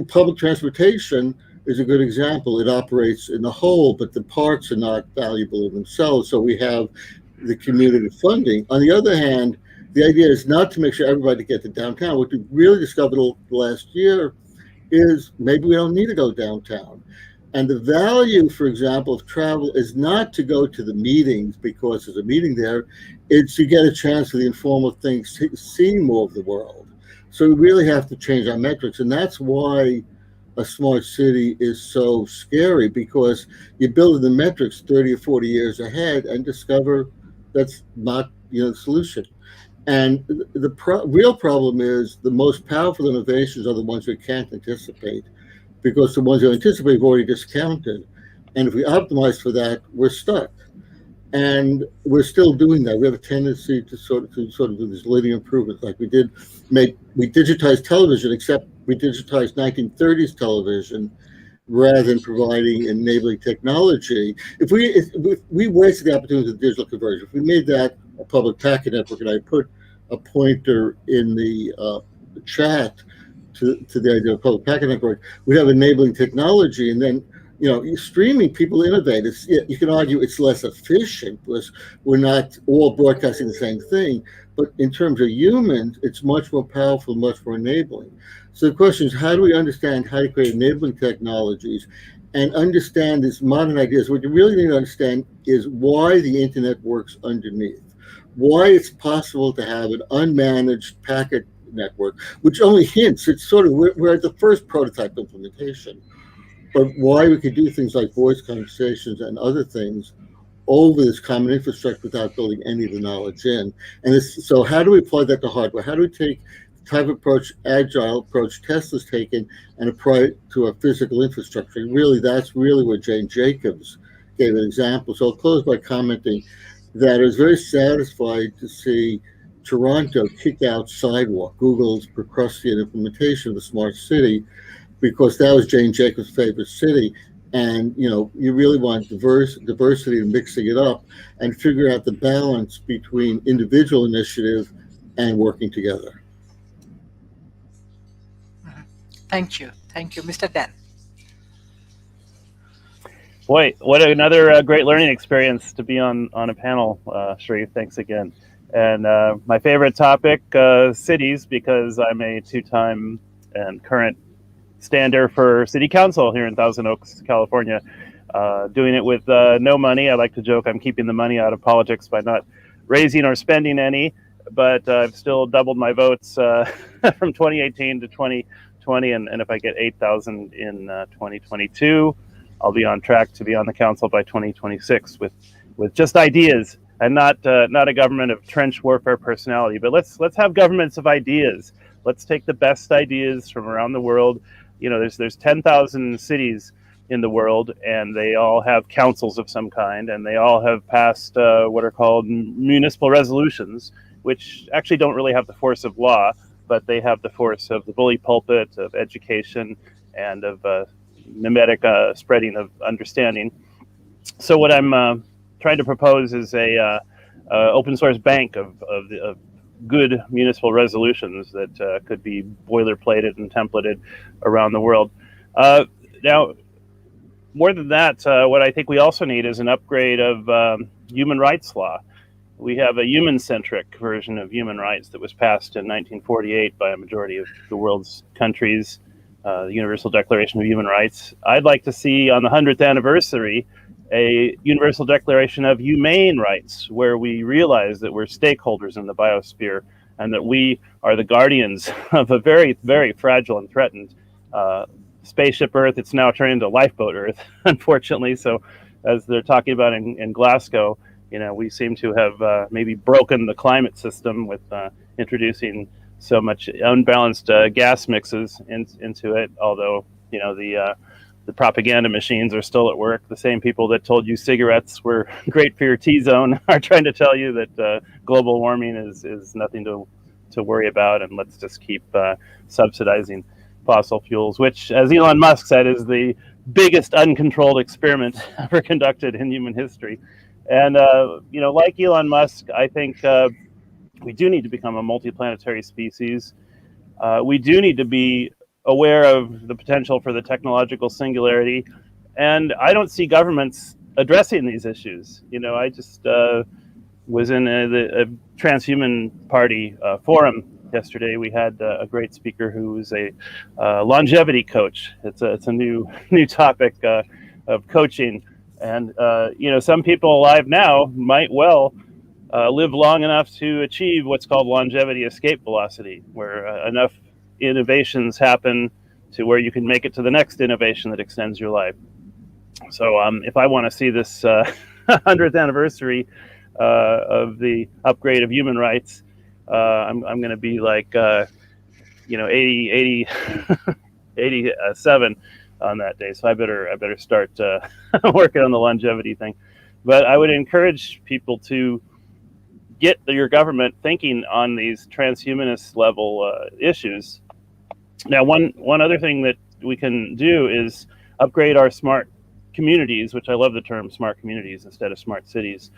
public transportation is a good example. It operates in the whole, but the parts are not valuable in themselves. So we have the community funding. On the other hand, the idea is not to make sure everybody gets to downtown. What we really discovered last year is maybe we don't need to go downtown. And the value, for example, of travel is not to go to the meetings because there's a meeting there. It's to get a chance for the informal things, see more of the world. So we really have to change our metrics. And that's why a smart city is so scary, because you build the metrics 30 or 40 years ahead and discover that's not the solution. And the real problem is the most powerful innovations are the ones we can't anticipate, because the ones we anticipate we've already discounted. And if we optimize for that, we're stuck. And we're still doing that. We have a tendency to sort of do these linear improvements, like we digitized television, except we digitized 1930s television rather than providing enabling technology. If we wasted the opportunity of digital conversion, if we made that a public packet network, and I put a pointer in the chat to the idea of public packet network, we have enabling technology, and then streaming, people innovate. You can argue it's less efficient because we're not all broadcasting the same thing, but in terms of humans, it's much more powerful, much more enabling. So the question is, how do we understand how to create enabling technologies and understand these modern ideas? What you really need to understand is why the internet works underneath, why it's possible to have an unmanaged packet network, which only hints. It's sort of, we're at the first prototype implementation, but why we could do things like voice conversations and other things over this common infrastructure without building any of the knowledge in. And so how do we apply that to hardware? How do we take the type of approach, agile approach Tesla's taken, and apply it to a physical infrastructure? And really, that's really where Jane Jacobs gave an example. So I'll close by commenting that I was very satisfied to see Toronto kick out Sidewalk, Google's procrastinated implementation of the smart city, because that was Jane Jacobs' favorite city. And you really want diversity and mixing it up and figure out the balance between individual initiative and working together. Thank you, Mr. Dan. Boy, what another great learning experience to be on a panel, Sharif. Thanks again. And my favorite topic, cities, because I'm a two-time and current stander for city council here in Thousand Oaks, California. Doing it with no money. I like to joke I'm keeping the money out of politics by not raising or spending any, but I've still doubled my votes from 2018 to 2020. And if I get 8,000 in 2022, I'll be on track to be on the council by 2026 with just ideas and not a government of trench warfare personality. But let's have governments of ideas. Let's take the best ideas from around the world. There's 10,000 cities in the world, and they all have councils of some kind, and they all have passed what are called municipal resolutions, which actually don't really have the force of law, but they have the force of the bully pulpit, of education, and of mimetic spreading of understanding. So what I'm trying to propose is a open source bank of good municipal resolutions that could be boilerplated and templated around the world. Now, more than that, what I think we also need is an upgrade of human rights law. We have a human-centric version of human rights that was passed in 1948 by a majority of the world's countries, the Universal Declaration of Human Rights. I'd like to see on the 100th anniversary a Universal Declaration of Humane Rights, where we realize that we're stakeholders in the biosphere and that we are the guardians of a very, very fragile and threatened spaceship Earth. It's now turned into lifeboat Earth, unfortunately. So as they're talking about in Glasgow, we seem to have maybe broken the climate system with introducing so much unbalanced gas mixes into it, although the propaganda machines are still at work. The same people that told you cigarettes were great for your T-zone are trying to tell you that global warming is nothing to worry about, and let's just keep subsidizing fossil fuels, which, as Elon Musk said, is the biggest uncontrolled experiment ever conducted in human history. And like Elon Musk, I think we do need to become a multiplanetary species. We do need to be aware of the potential for the technological singularity. And I don't see governments addressing these issues. I just was in a transhuman party forum yesterday. We had a great speaker who was a longevity coach. It's a new topic of coaching. And, some people alive now might well live long enough to achieve what's called longevity escape velocity, where enough innovations happen to where you can make it to the next innovation that extends your life. So if I want to see this 100th anniversary of the upgrade of human rights, I'm going to be like, 87 on that day. So I better start working on the longevity thing. But I would encourage people to get your government thinking on these transhumanist level issues. Now, one other thing that we can do is upgrade our smart communities, which I love the term smart communities instead of smart cities.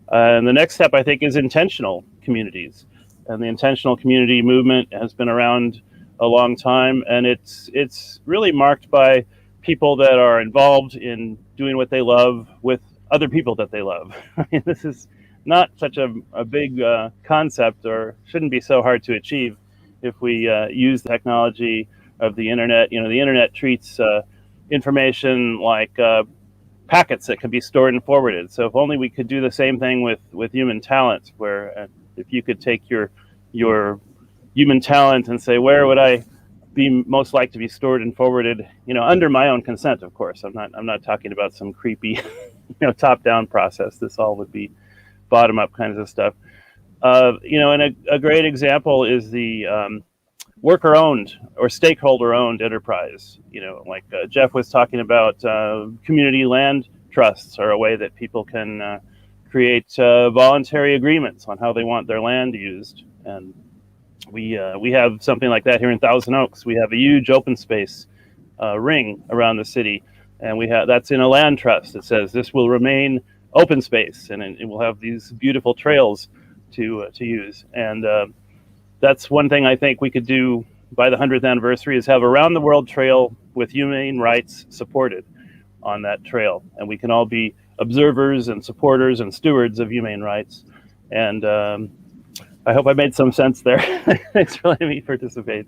And the next step, I think, is intentional communities. And the intentional community movement has been around a long time, and it's really marked by people that are involved in doing what they love with other people that they love. I mean, this is not such a big concept, or shouldn't be so hard to achieve if we use the technology of the internet. The internet treats information like packets that can be stored and forwarded. So if only we could do the same thing with human talent, where if you could take your human talent and say, where would I be most like to be stored and forwarded, under my own consent, of course. I'm not talking about some creepy, top-down process. This all would be bottom-up kinds of stuff. And a great example is the worker-owned or stakeholder-owned enterprise. Like Jeff was talking about, community land trusts are a way that people can create voluntary agreements on how they want their land used. And we have something like that here in Thousand Oaks. We have a huge open space ring around the city, and that's in a land trust. It says this will remain open space, and it will have these beautiful trails to use. And that's one thing I think we could do by the 100th anniversary, is have a round the world trail with humane rights supported on that trail, and we can all be observers and supporters and stewards of humane rights. And I hope I made some sense there. Thanks for letting me participate.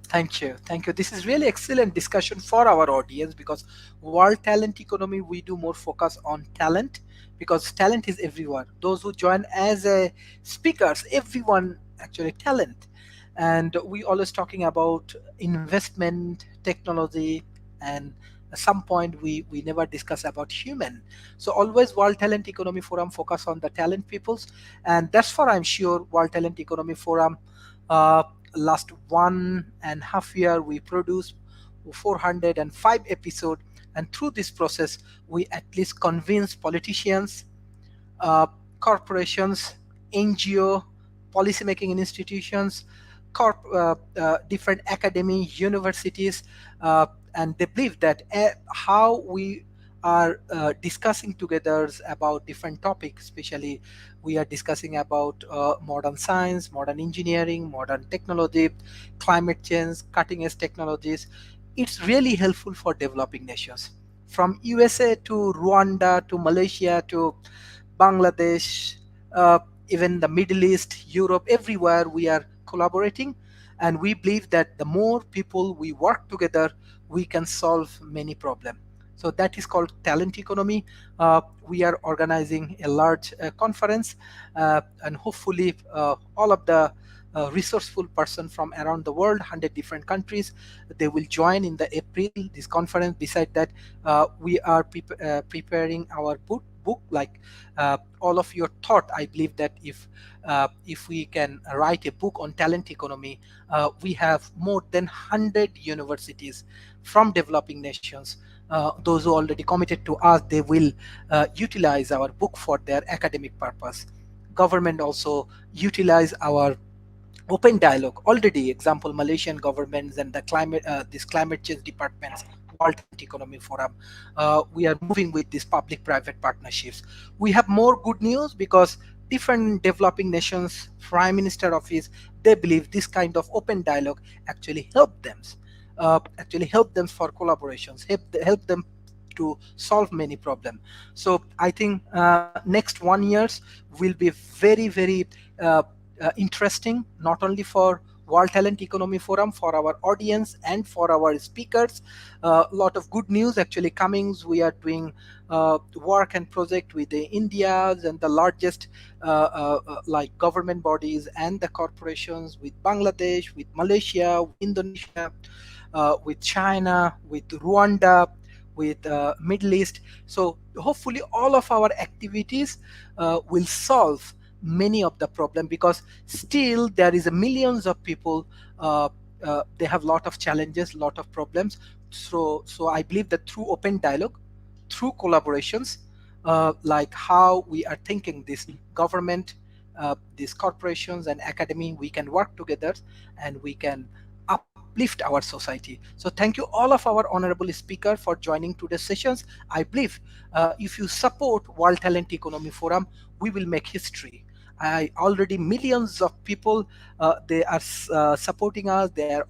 Thank you. Thank you. This is really excellent discussion for our audience, because world talent economy, we do more focus on talent, because talent is everywhere. Those who join as a speakers, everyone actually talent. And we always talking about investment, technology, and at some point we never discuss about human. So always World Talent Economy Forum focus on the talent peoples, and that's why I'm sure World Talent Economy Forum uh, last 1.5 years we produced 405 episodes, and through this process we at least convince politicians, uh, corporations, NGO, policymaking institutions, different academy, universities, and they believe that how we are discussing together about different topics, especially we are discussing about modern science, modern engineering, modern technology, climate change, cutting edge technologies. It's really helpful for developing nations. From USA to Rwanda to Malaysia to Bangladesh, uh, even the Middle East, Europe, everywhere we are collaborating. And we believe that the more people we work together, we can solve many problems. So that is called talent economy. We are organizing a large conference, and hopefully all of the resourceful person from around the world, 100 different countries, they will join in the April this conference. Beside that, we are preparing our book, like all of your thought. I believe that if we can write a book on talent economy, we have more than 100 universities from developing nations. Those who already committed to us, they will utilize our book for their academic purpose. Government also utilize our open dialogue already. Example, Malaysian governments and the this climate change departments, World Talent Economy Forum. We are moving with these public-private partnerships. We have more good news, because different developing nations prime minister office, they believe this kind of open dialogue actually help them for collaborations, help them to solve many problems. So I think next 1 years will be very uh, interesting, not only for World Talent Economy Forum, for our audience and for our speakers. A lot of good news actually coming. We are doing work and project with the India's and the largest like government bodies and the corporations, with Bangladesh, with Malaysia, with Indonesia, with China, with Rwanda, with Middle East. So hopefully all of our activities will solve many of the problem, because still there is a millions of people, they have a lot of challenges, lot of problems. So I believe that through open dialogue, through collaborations, like how we are thinking, this government, these corporations and academy, we can work together and we can uplift our society. So thank you all of our honorable speaker for joining today's sessions. I believe if you support World Talent Economy Forum, we will make history. I already millions of people, they are supporting us. They are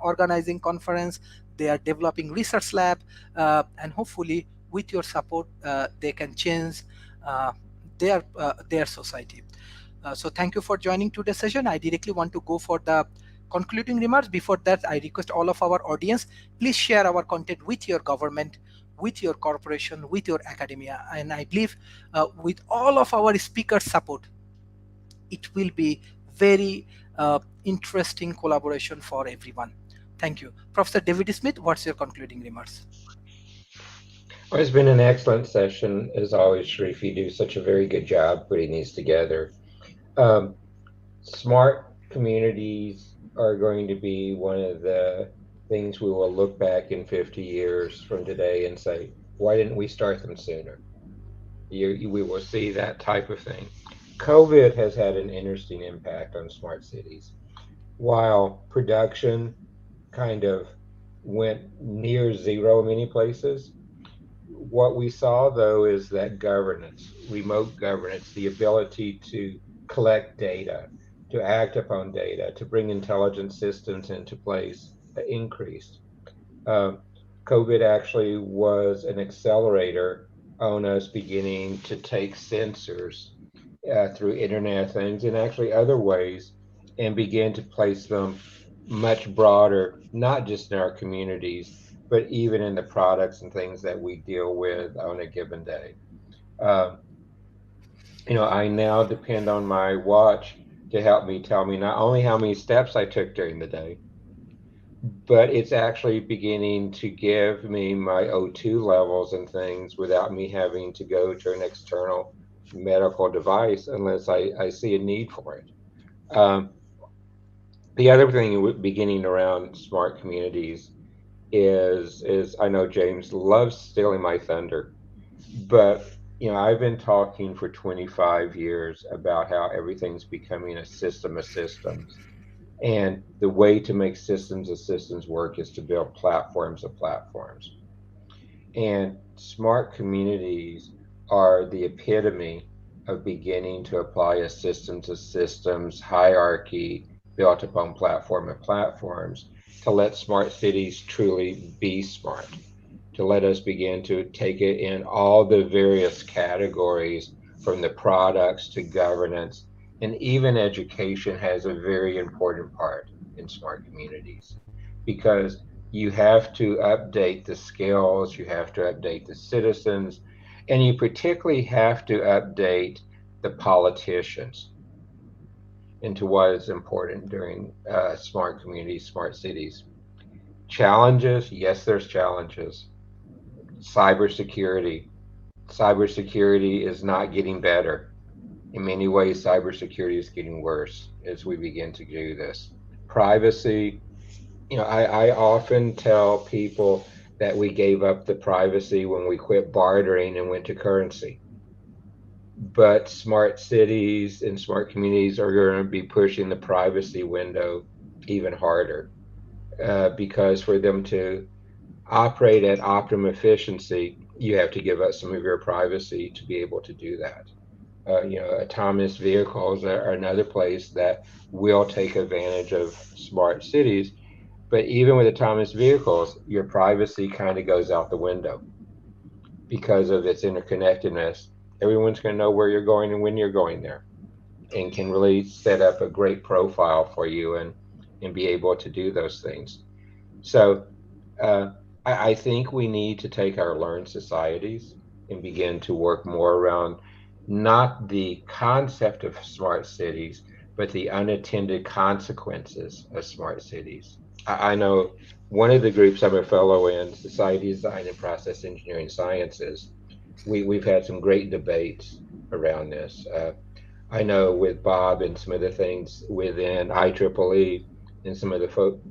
organizing conference. They are developing research lab, and hopefully with your support, they can change uh, their society. So thank you for joining today's session. I directly want to go for the concluding remarks. Before that, I request all of our audience, please share our content with your government, with your corporation, with your academia. And I believe with all of our speakers' support, it will be very interesting collaboration for everyone. Thank you. Professor David Smith, what's your concluding remarks? Well, it's been an excellent session, as always, Sharif. You do such a very good job putting these together. Smart communities are going to be one of the things we will look back in 50 years from today and say, why didn't we start them sooner? We will see that type of thing. COVID has had an interesting impact on smart cities. While production kind of went near zero in many places. What we saw, though, is that governance, remote governance, the ability to collect data, to act upon data, to bring intelligent systems into place increased. Uh, COVID actually was an accelerator on us beginning to take sensors through Internet of Things and actually other ways and begin to place them much broader, not just in our communities, but even in the products and things that we deal with on a given day. Um, I now depend on my watch to help me tell me not only how many steps I took during the day, but it's actually beginning to give me my O2 levels and things without me having to go to an external medical device unless I see a need for it. Um, the other thing beginning around smart communities is I know James loves stealing my thunder, but I've been talking for 25 years about how everything's becoming a system of systems. And the way to make systems of systems work is to build platforms of platforms. And smart communities are the epitome of beginning to apply a systems of systems hierarchy built upon platform of platforms to let smart cities truly be smart, to let us begin to take it in all the various categories from the products to governance, and even education has a very important part in smart communities because you have to update the skills, you have to update the citizens, and you particularly have to update the politicians into what is important during smart communities, smart cities. Challenges, yes, there's challenges. Cybersecurity. Cybersecurity is not getting better. In many ways, cybersecurity is getting worse as we begin to do this. Privacy, I often tell people that we gave up the privacy when we quit bartering and went to currency. But smart cities and smart communities are going to be pushing the privacy window even harder because for them to operate at optimum efficiency, you have to give up some of your privacy to be able to do that. Autonomous vehicles are another place that will take advantage of smart cities. But even with autonomous vehicles, your privacy kind of goes out the window because of its interconnectedness. Everyone's going to know where you're going and when you're going there and can really set up a great profile for you and be able to do those things. So I think we need to take our learned societies and begin to work more around not the concept of smart cities, but the unattended consequences of smart cities. I know one of the groups I'm a fellow in, Society Design and Process Engineering Sciences, we've had some great debates around this. I know with Bob and some of the things within IEEE and some of the folks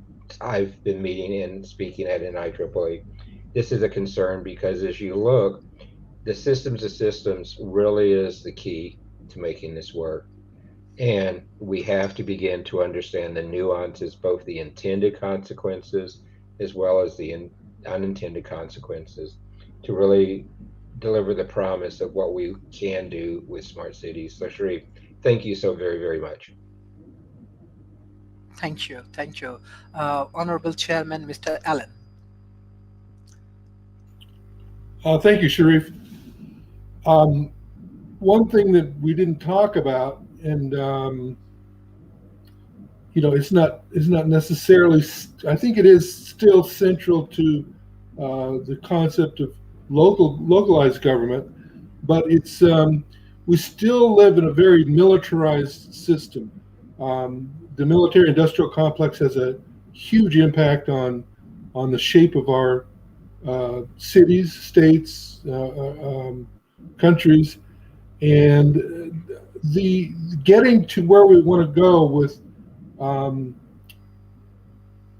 I've been meeting and speaking at in IEEE, this is a concern because as you look, the systems of systems really is the key to making this work. And we have to begin to understand the nuances, both the intended consequences as well as the unintended consequences, to really deliver the promise of what we can do with smart cities. So, Sharif, thank you so very, very much. Thank you. Thank you. Honorable Chairman, Mr. Allen. Thank you, Sharif. One thing that we didn't talk about, and it's not necessarily. I think it is still central to the concept of localized government, but it's we still live in a very militarized system. The military-industrial complex has a huge impact on the shape of our cities, states, countries, and the getting to where we want to go with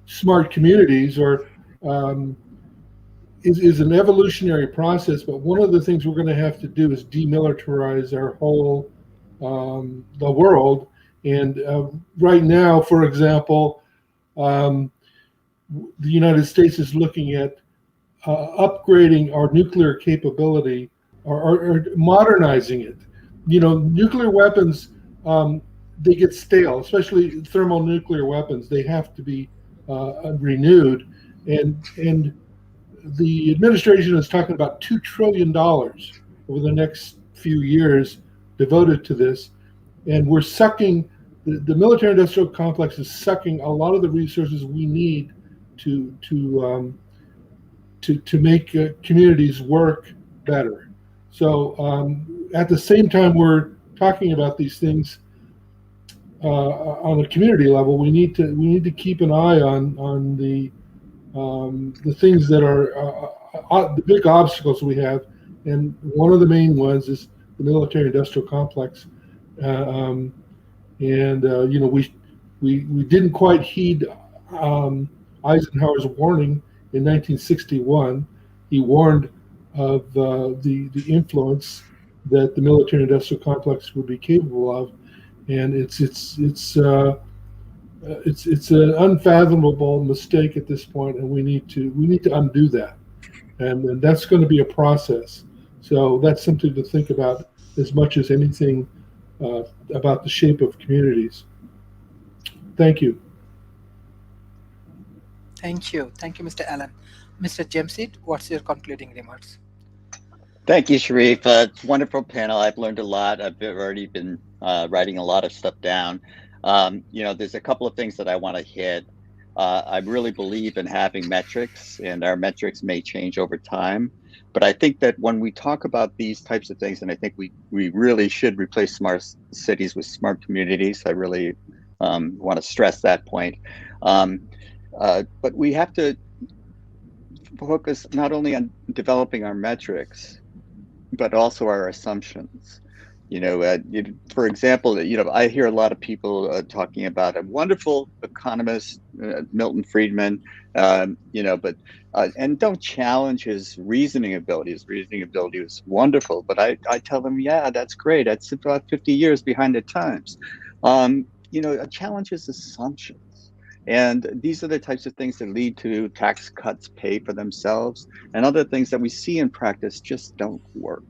smart communities is an evolutionary process. But one of the things we're going to have to do is demilitarize our whole the world. And right now, for example, is the getting to where we want to go with smart communities or is an evolutionary process, but one of the things we're going to have to do is demilitarize our whole the world. And right now, for example, is the getting to where we want to go with smart communities or is an evolutionary process, but one of the things we're going to have to do is demilitarize our whole the world. And right now, for example, the United States is looking at upgrading our nuclear capability or modernizing it. Nuclear weapons, they get stale, especially thermonuclear weapons. They have to be renewed, and the administration is talking about $2 trillion over the next few years devoted to this, and we're sucking. The military-industrial complex is sucking a lot of the resources we need to make communities work better. So at the same time we're talking about these things on a community level, we need to keep an eye on the things that are the big obstacles we have, and one of the main ones is the military-industrial complex. We didn't quite heed Eisenhower's warning in 1961. He warned of the influence that the military-industrial complex would be capable of, and it's an unfathomable mistake at this point, and we need to undo that, and that's going to be a process. So that's something to think about as much as anything about the shape of communities. Thank you. Thank you, Mr. Allen. Mr. Jamsid, what's your concluding remarks? Thank you, Sharif. It's a wonderful panel. I've learned a lot. I've already been writing a lot of stuff down. There's a couple of things that I want to hit. I really believe in having metrics, and our metrics may change over time. But I think that when we talk about these types of things, and I think we really should replace smart cities with smart communities. I really want to stress that point. But we have to focus not only on developing our metrics, but also our assumptions. For example, I hear a lot of people talking about a wonderful economist, Milton Friedman, and don't challenge his reasoning ability. His reasoning ability is wonderful, but I tell them, yeah, that's great. That's about 50 years behind the times. A challenge is assumptions. And these are the types of things that lead to tax cuts pay for themselves, and other things that we see in practice just don't work.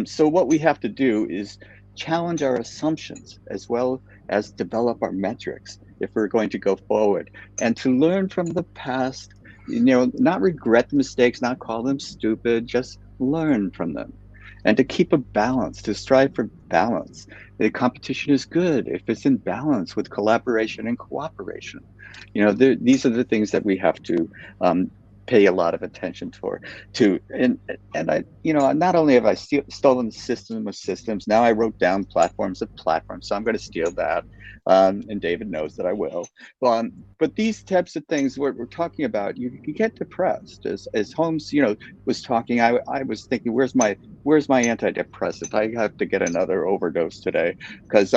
So what we have to do is challenge our assumptions as well as develop our metrics if we're going to go forward, and to learn from the past, not regret the mistakes, not call them stupid, just learn from them. And to keep a balance, to strive for balance. The competition is good if it's in balance with collaboration and cooperation. These are the things that we have to pay a lot of attention to. And I, not only have I stolen the system of systems, now I wrote down platforms of platforms, so I'm going to steal that. And David knows that I will. But these types of things we're talking about, you get depressed. As Holmes, was talking, I was thinking, where's my antidepressant? I have to get another overdose today, because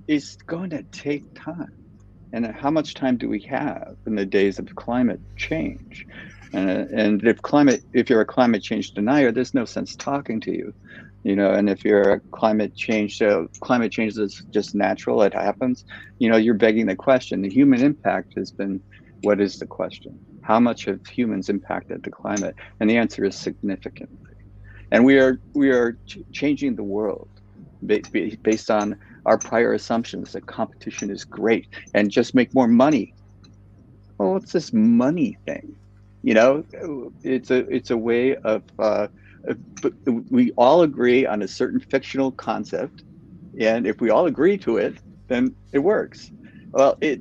it's going to take time. And how much time do we have in the days of climate change? And if you're a climate change denier, there's no sense talking to you, And if you're a climate change is just natural, it happens. You're begging the question. The human impact has been, what is the question? How much have humans impacted the climate? And the answer is significantly. And we are changing the world based on our prior assumptions that competition is great and just make more money. Well, what's this money thing? It's a way of we all agree on a certain fictional concept, and if we all agree to it, then it works. Well, it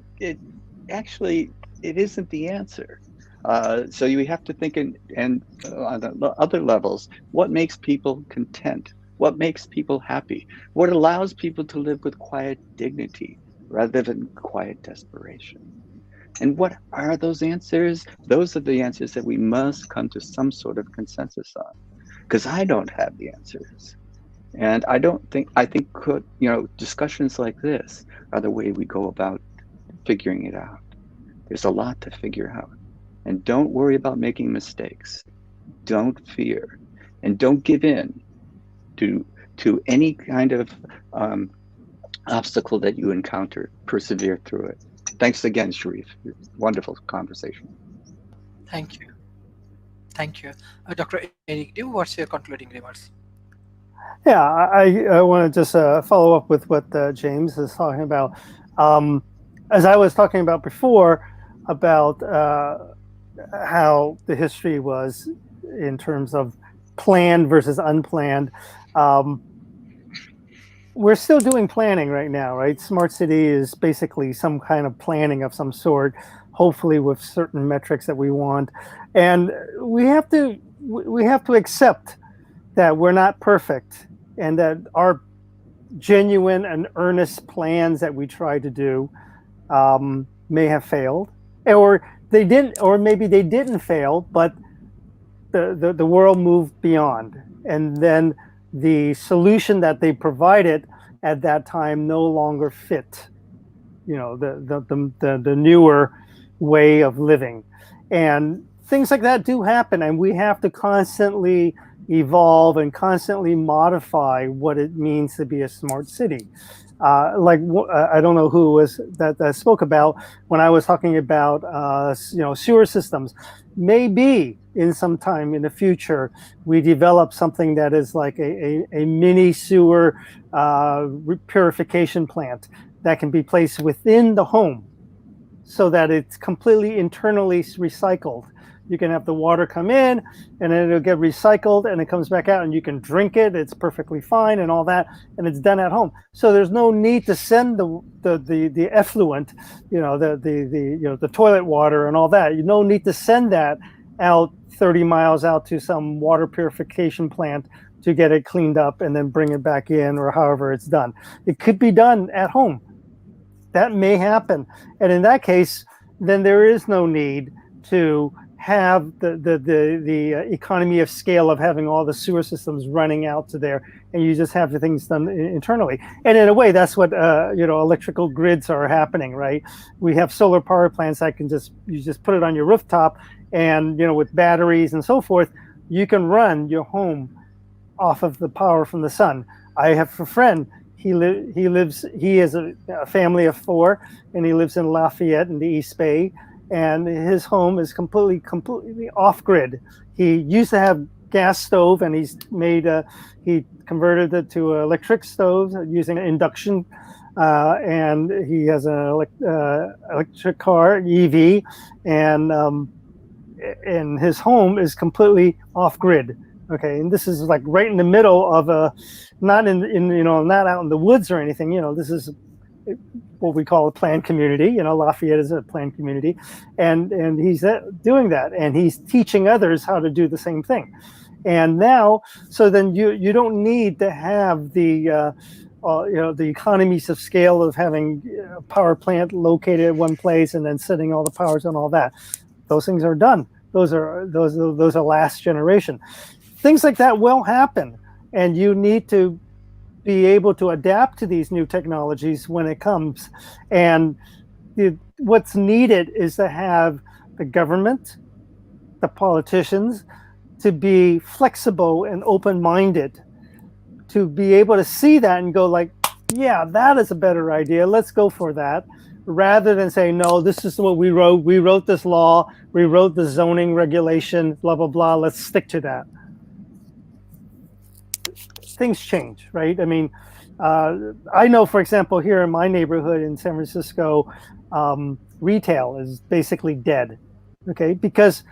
actually isn't the answer. So you have to think and on the other levels, what makes people content? What makes people happy? What allows people to live with quiet dignity rather than quiet desperation? And what are those answers? Those are the answers that we must come to some sort of consensus on, because I don't have the answers. And I think discussions like this are the way we go about figuring it out. There's a lot to figure out. And don't worry about making mistakes. Don't fear. And don't give in to any kind of obstacle that you encounter. Persevere through it. Thanks again, Sharif. Wonderful conversation. Thank you. Thank you. Dr. Eric, what's your concluding remarks? Yeah, I want to just follow up with what James is talking about. As I was talking about before, about how the history was in terms of planned versus unplanned. We're still doing planning right now, right? Smart city is basically some kind of planning of some sort, hopefully with certain metrics that we want. And we have to accept that we're not perfect and that our genuine and earnest plans that we try to do may have failed, or they didn't, or maybe they didn't fail, but the world moved beyond, and then the solution that they provided at that time no longer fit, the newer way of living, and things like that do happen, and we have to constantly evolve and constantly modify what it means to be a smart city. I don't know who was that spoke about when I was talking about sewer systems. Maybe in some time in the future we develop something that is like a mini sewer purification plant that can be placed within the home, so that it's completely internally recycled. You can have the water come in and then it'll get recycled and it comes back out and you can drink it. It's perfectly fine and all that, and it's done at home. So there's no need to send the effluent, the toilet water and all that. You no need to send that out 30 miles out to some water purification plant to get it cleaned up and then bring it back in, or however it's done. It could be done at home. That may happen. And in that case, then there is no need to have the economy of scale of having all the sewer systems running out to there, and you just have the things done internally. And in a way, that's what electrical grids are happening, right? We have solar power plants that you just put it on your rooftop, and with batteries and so forth, you can run your home off of the power from the sun. I have a friend. He has a family of 4, and he lives in Lafayette in the East Bay. And his home is completely off grid. He used to have gas stove, and he converted it to electric stoves using induction, and he has an electric car, EV, and his home is completely off grid. Okay, and this is like right in the middle of not out in the woods or anything. This is what we call a planned community. Lafayette is a planned community, and he's doing that, and he's teaching others how to do the same thing. And now, so then you don't need to have the economies of scale of having a power plant located at one place and then setting all the powers and all that. Those things are done. Those are last generation. Things like that will happen, and you need to be able to adapt to these new technologies when it comes. And what's needed is to have the government, the politicians, to be flexible and open-minded, to be able to see that and go like, yeah, that is a better idea. Let's go for that. Rather than say, no, this is what we wrote. We wrote this law. We wrote the zoning regulation, blah, blah, blah. Let's stick to that. Things change, right? I mean, I know, for example, here in my neighborhood in San Francisco, retail is basically dead, okay? Because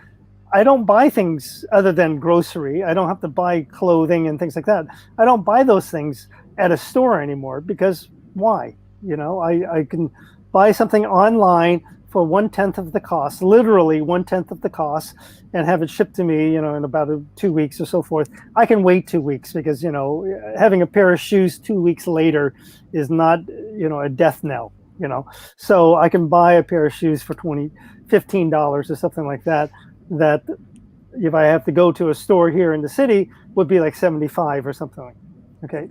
I don't buy things other than grocery. I don't have to buy clothing and things like that. I don't buy those things at a store anymore, because why? I can buy something online for 1/10 of the cost, literally 1/10 of the cost, and have it shipped to me, in about 2 weeks or so forth. I can wait 2 weeks because, having a pair of shoes 2 weeks later is not, a death knell, So I can buy a pair of shoes for $15 or something like that, that if I have to go to a store here in the city would be like $75 or something. Okay.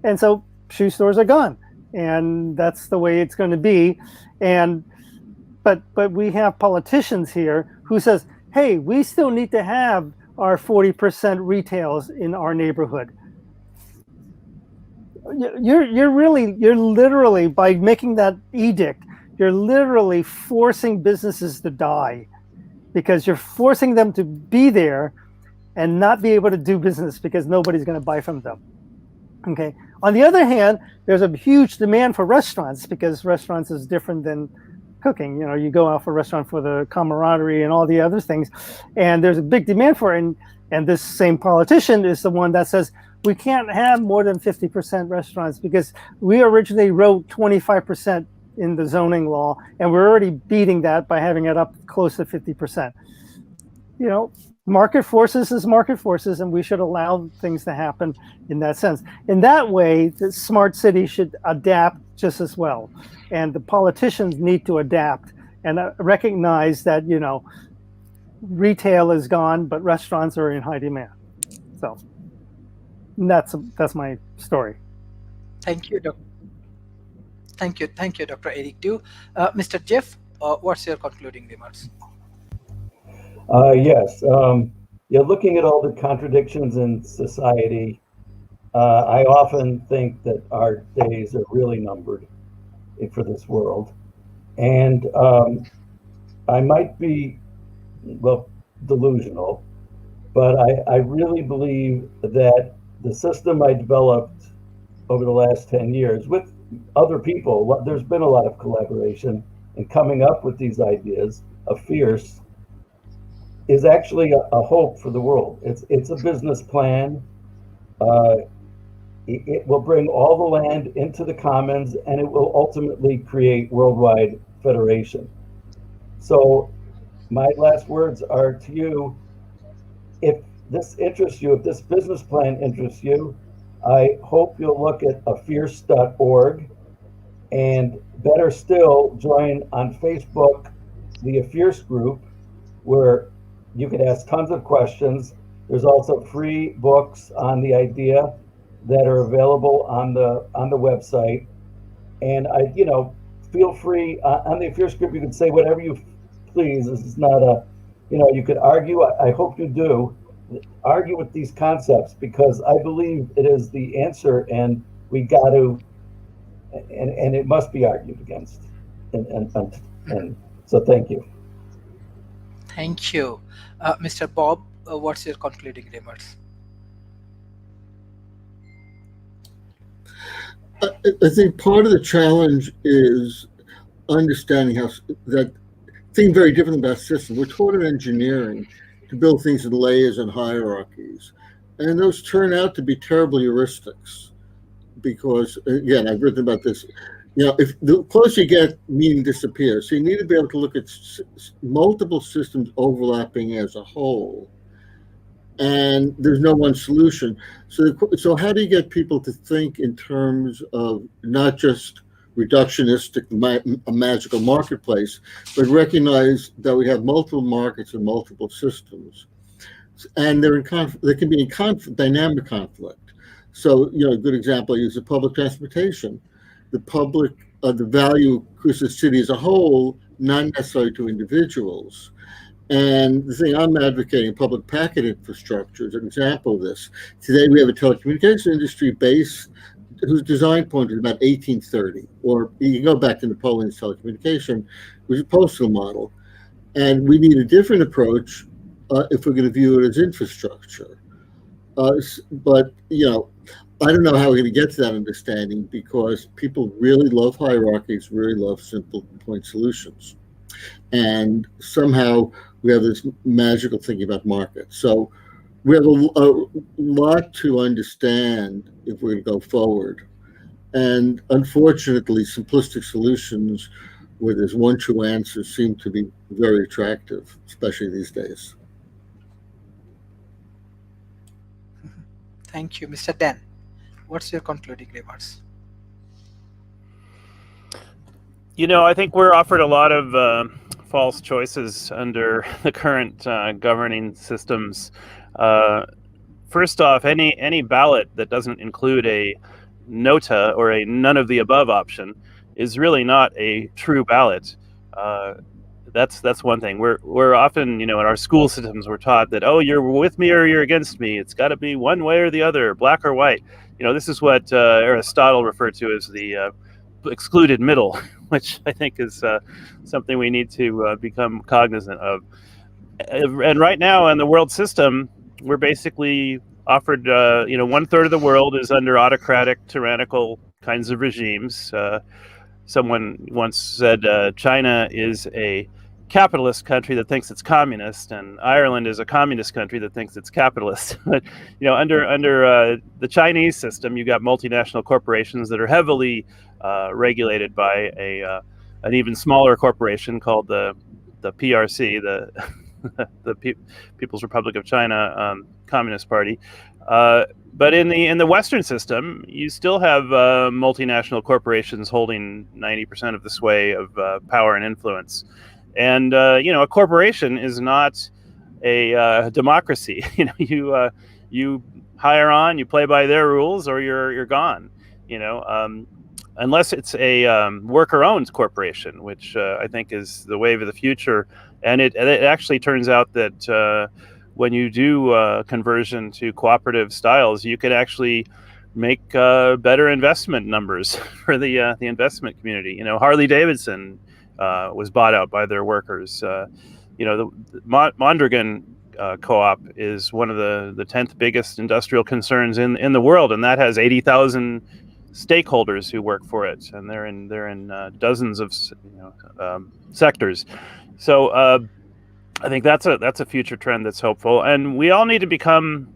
And so shoe stores are gone, and that's the way it's going to be. But we have politicians here who says, hey, we still need to have our 40% retails in our neighborhood. You're literally, by making that edict, you're literally forcing businesses to die, because you're forcing them to be there and not be able to do business because nobody's going to buy from them. Okay. On the other hand, there's a huge demand for restaurants, because restaurants is different than cooking. You know, you go out for a restaurant for the camaraderie and all the other things, and there's a big demand for it. And this same politician is the one that says we can't have more than 50% restaurants, because we originally wrote 25% in the zoning law, and we're already beating that by having it up close to 50%. You know, market forces is market forces, and we should allow things to happen in that sense. In that way, the smart city should adapt just as well. And the politicians need to adapt and recognize that, you know, retail is gone, but restaurants are in high demand. So that's my story. Thank you, Dr. Thank you, Dr. Eric Du. Mr. Jeff, what's your concluding remarks? Yes. Yeah, looking at all the contradictions in society, I often think that our days are really numbered for this world. And I might be, well, delusional, but I really believe that the system I developed over the last 10 years with other people, there's been a lot of collaboration and coming up with these ideas of fierce, is actually a hope for the world. It's a business plan. It will bring all the land into the commons, and it will ultimately create worldwide federation. So my last words are to you: if this interests you, if this business plan interests you, I hope you'll look at afierce.org, and better still, join on Facebook the Fierce group, where you can ask tons of questions. There's also free books on the idea that are available on the website. And feel free on the Fierce group. You can say whatever you please. This is not you could argue. I hope you do argue with these concepts, because I believe it is the answer, and we got to, and it must be argued against. And so thank you. Thank you. Mr. Bob, what's your concluding remarks? I think part of the challenge is understanding how that thing very different about systems. We're taught in engineering to build things in layers and hierarchies, and those turn out to be terrible heuristics, because again, I've written about this. You know, if the closer you get, meaning disappears. So you need to be able to look at multiple systems overlapping as a whole, and there's no one solution. So how do you get people to think in terms of not just reductionistic, a magical marketplace, but recognize that we have multiple markets and multiple systems, and they're in conflict. They can be in dynamic conflict. So, a good example I use is public transportation. The public, the value accrues to the city as a whole, not necessarily to individuals. And the thing I'm advocating, public packet infrastructure, is an example of this. Today we have a telecommunications industry base whose design point is about 1830, or you can go back to Napoleon's telecommunication, which is a postal model. And we need a different approach if we're going to view it as infrastructure. But, I don't know how we're going to get to that understanding, because people really love hierarchies, really love simple point solutions. And somehow we have this magical thinking about markets. So we have a lot to understand if we're going to go forward. And unfortunately, simplistic solutions where there's one true answer seem to be very attractive, especially these days. Thank you. Mr. Dan, what's your concluding remarks? I think we're offered a lot of false choices under the current governing systems. First off, any ballot that doesn't include a nota or a none of the above option is really not a true ballot. That's one thing. We're often, in our school systems, we're taught that, oh, you're with me or you're against me. It's got to be one way or the other, black or white. This is what Aristotle referred to as the excluded middle, which I think is something we need to become cognizant of. And right now in the world system, we're basically offered, 1/3 of the world is under autocratic, tyrannical kinds of regimes. Someone once said China is a capitalist country that thinks it's communist, and Ireland is a communist country that thinks it's capitalist. But under the Chinese system, you got multinational corporations that are heavily regulated by an even smaller corporation called the PRC, the People's Republic of China Communist Party. But in the Western system, you still have multinational corporations holding 90% of the sway of power and influence. And a corporation is not a democracy. You hire on, you play by their rules, or you're gone. Unless it's a worker-owned corporation, which I think is the wave of the future. And it actually turns out that when you do conversion to cooperative styles, you could actually make better investment numbers for the investment community. Harley Davidson was bought out by their workers. The Mondragon co-op is one of the 10th biggest industrial concerns in the world, and that has 80,000 stakeholders who work for it, and they're in dozens of sectors. So I think that's a future trend that's hopeful, and we all need to become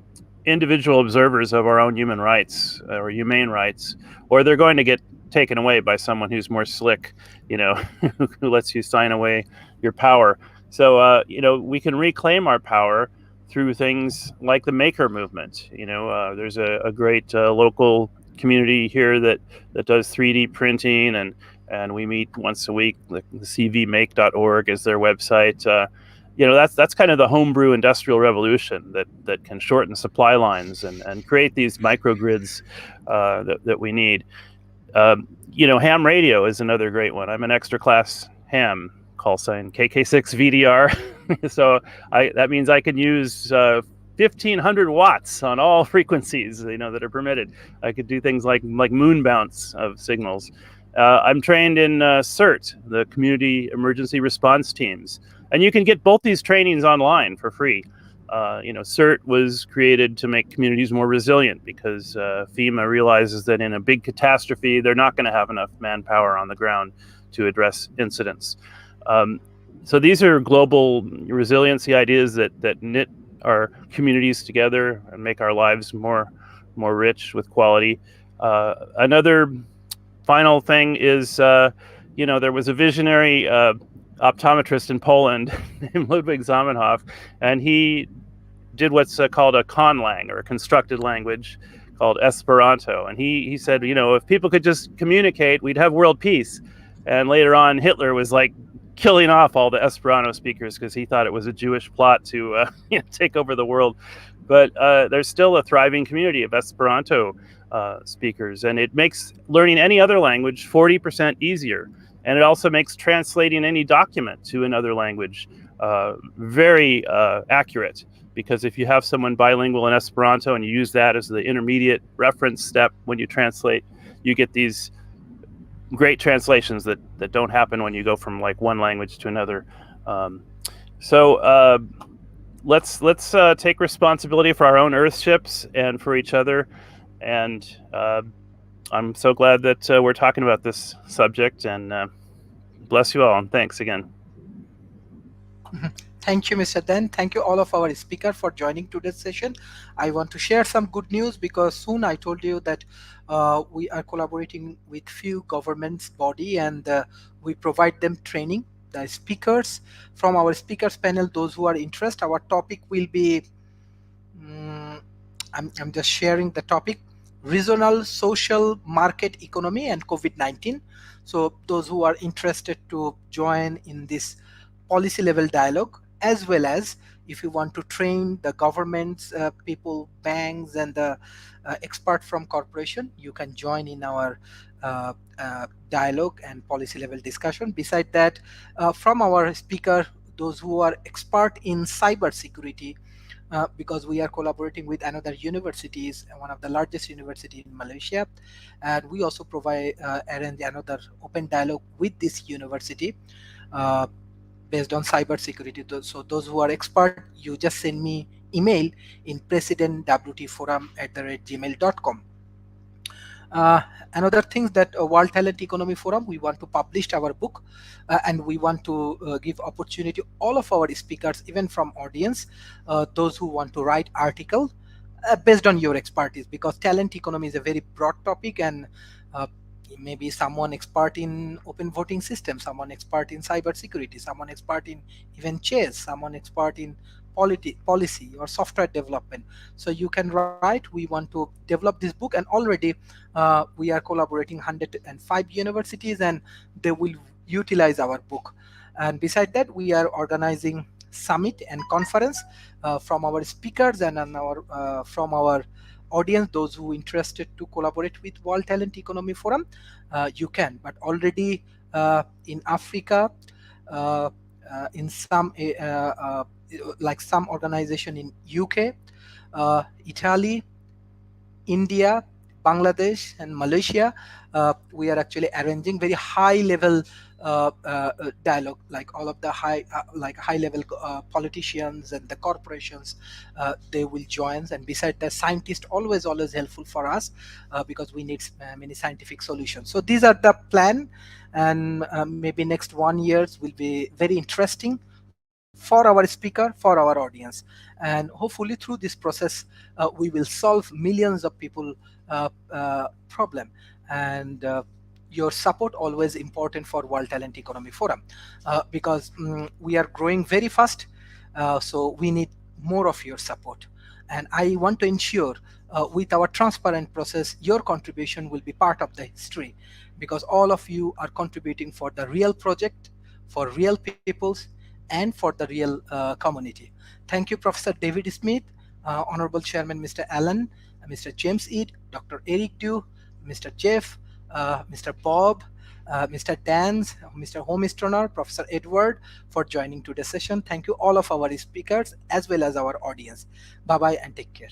individual observers of our own human rights or humane rights, or they're going to get taken away by someone who's more slick, who lets you sign away your power. So we can reclaim our power through things like the maker movement. There's a great local community here that does 3D printing, and we meet once a week. The cvmake.org is their website. That's kind of the homebrew industrial revolution that can shorten supply lines and create these microgrids that we need. Ham radio is another great one. I'm an extra class ham, call sign KK6VDR. So that means I can use 1,500 watts on all frequencies, that are permitted. I could do things like moon bounce of signals. I'm trained in CERT, the Community Emergency Response Teams. And you can get both these trainings online for free. CERT was created to make communities more resilient because FEMA realizes that in a big catastrophe, they're not going to have enough manpower on the ground to address incidents. So these are global resiliency ideas that knit our communities together and make our lives more rich with quality. Another final thing is, there was a visionary optometrist in Poland named Ludwig Zamenhof, and he did what's called a conlang, or a constructed language called Esperanto. And he said, if people could just communicate, we'd have world peace. And later on, Hitler was killing off all the Esperanto speakers because he thought it was a Jewish plot to take over the world. But there's still a thriving community of Esperanto speakers, and it makes learning any other language 40% easier. And it also makes translating any document to another language very accurate, because if you have someone bilingual in Esperanto and you use that as the intermediate reference step when you translate, you get these great translations that don't happen when you go from one language to another. So let's take responsibility for our own earthships and for each other. And I'm so glad that we're talking about this subject, and bless you all, and thanks again. Thank you, Mr. Den. Thank you all of our speakers for joining today's session. I want to share some good news, because soon I told you that we are collaborating with few governments body, and we provide them training. The speakers from our speakers panel, those who are interested, our topic will be, I'm just sharing the topic, regional social market economy and COVID-19. So those who are interested to join in this policy level dialogue, as well as if you want to train the governments, people, banks, and the expert from corporation, you can join in our dialogue and policy level discussion. Beside that, from our speaker, those who are expert in cyber security, because we are collaborating with another universities, one of the largest university in Malaysia, and we also provide arrange another open dialogue with this university uh, based on cyber security. So those who are expert, you just send me email in presidentwtforum@gmail.com. uh, Another thing that World Talent Economy Forum, we want to publish our book, and we want to give opportunity all of our speakers, even from audience, those who want to write article based on your expertise, because talent economy is a very broad topic, and uh, maybe someone expert in open voting system, someone expert in cyber security, someone expert in even chess, someone expert in policy or software development. So you can write. We want to develop this book, and already we are collaborating 105 universities, and they will utilize our book. And beside that, we are organizing summit and conference from our speakers and from our audience, those who interested to collaborate with World Talent Economy Forum. You can, but already in Africa, uh, in some like some organization in UK, Italy, India, Bangladesh, and Malaysia, we are actually arranging very high level dialogue, like all of the high level politicians and the corporations, they will join. And beside that, scientists always helpful for us, because we need many scientific solutions. So these are the plan, and maybe next 1 years will be very interesting for our speaker, for our audience. And hopefully through this process, we will solve millions of people problem. And your support always important for World Talent Economy Forum, because we are growing very fast, so we need more of your support. And I want to ensure with our transparent process, your contribution will be part of the history, because all of you are contributing for the real project, for real peoples, and for the real community. Thank you, Professor David Smith, Honorable Chairman Mr. Allen, Mr. James Eid, Dr. Eric Dew, Mr. Jeff, Mr. Bob, Mr. Dans, Mr. Homestoner, Professor Edward, for joining today's session. Thank you all of our speakers as well as our audience. Bye bye and take care.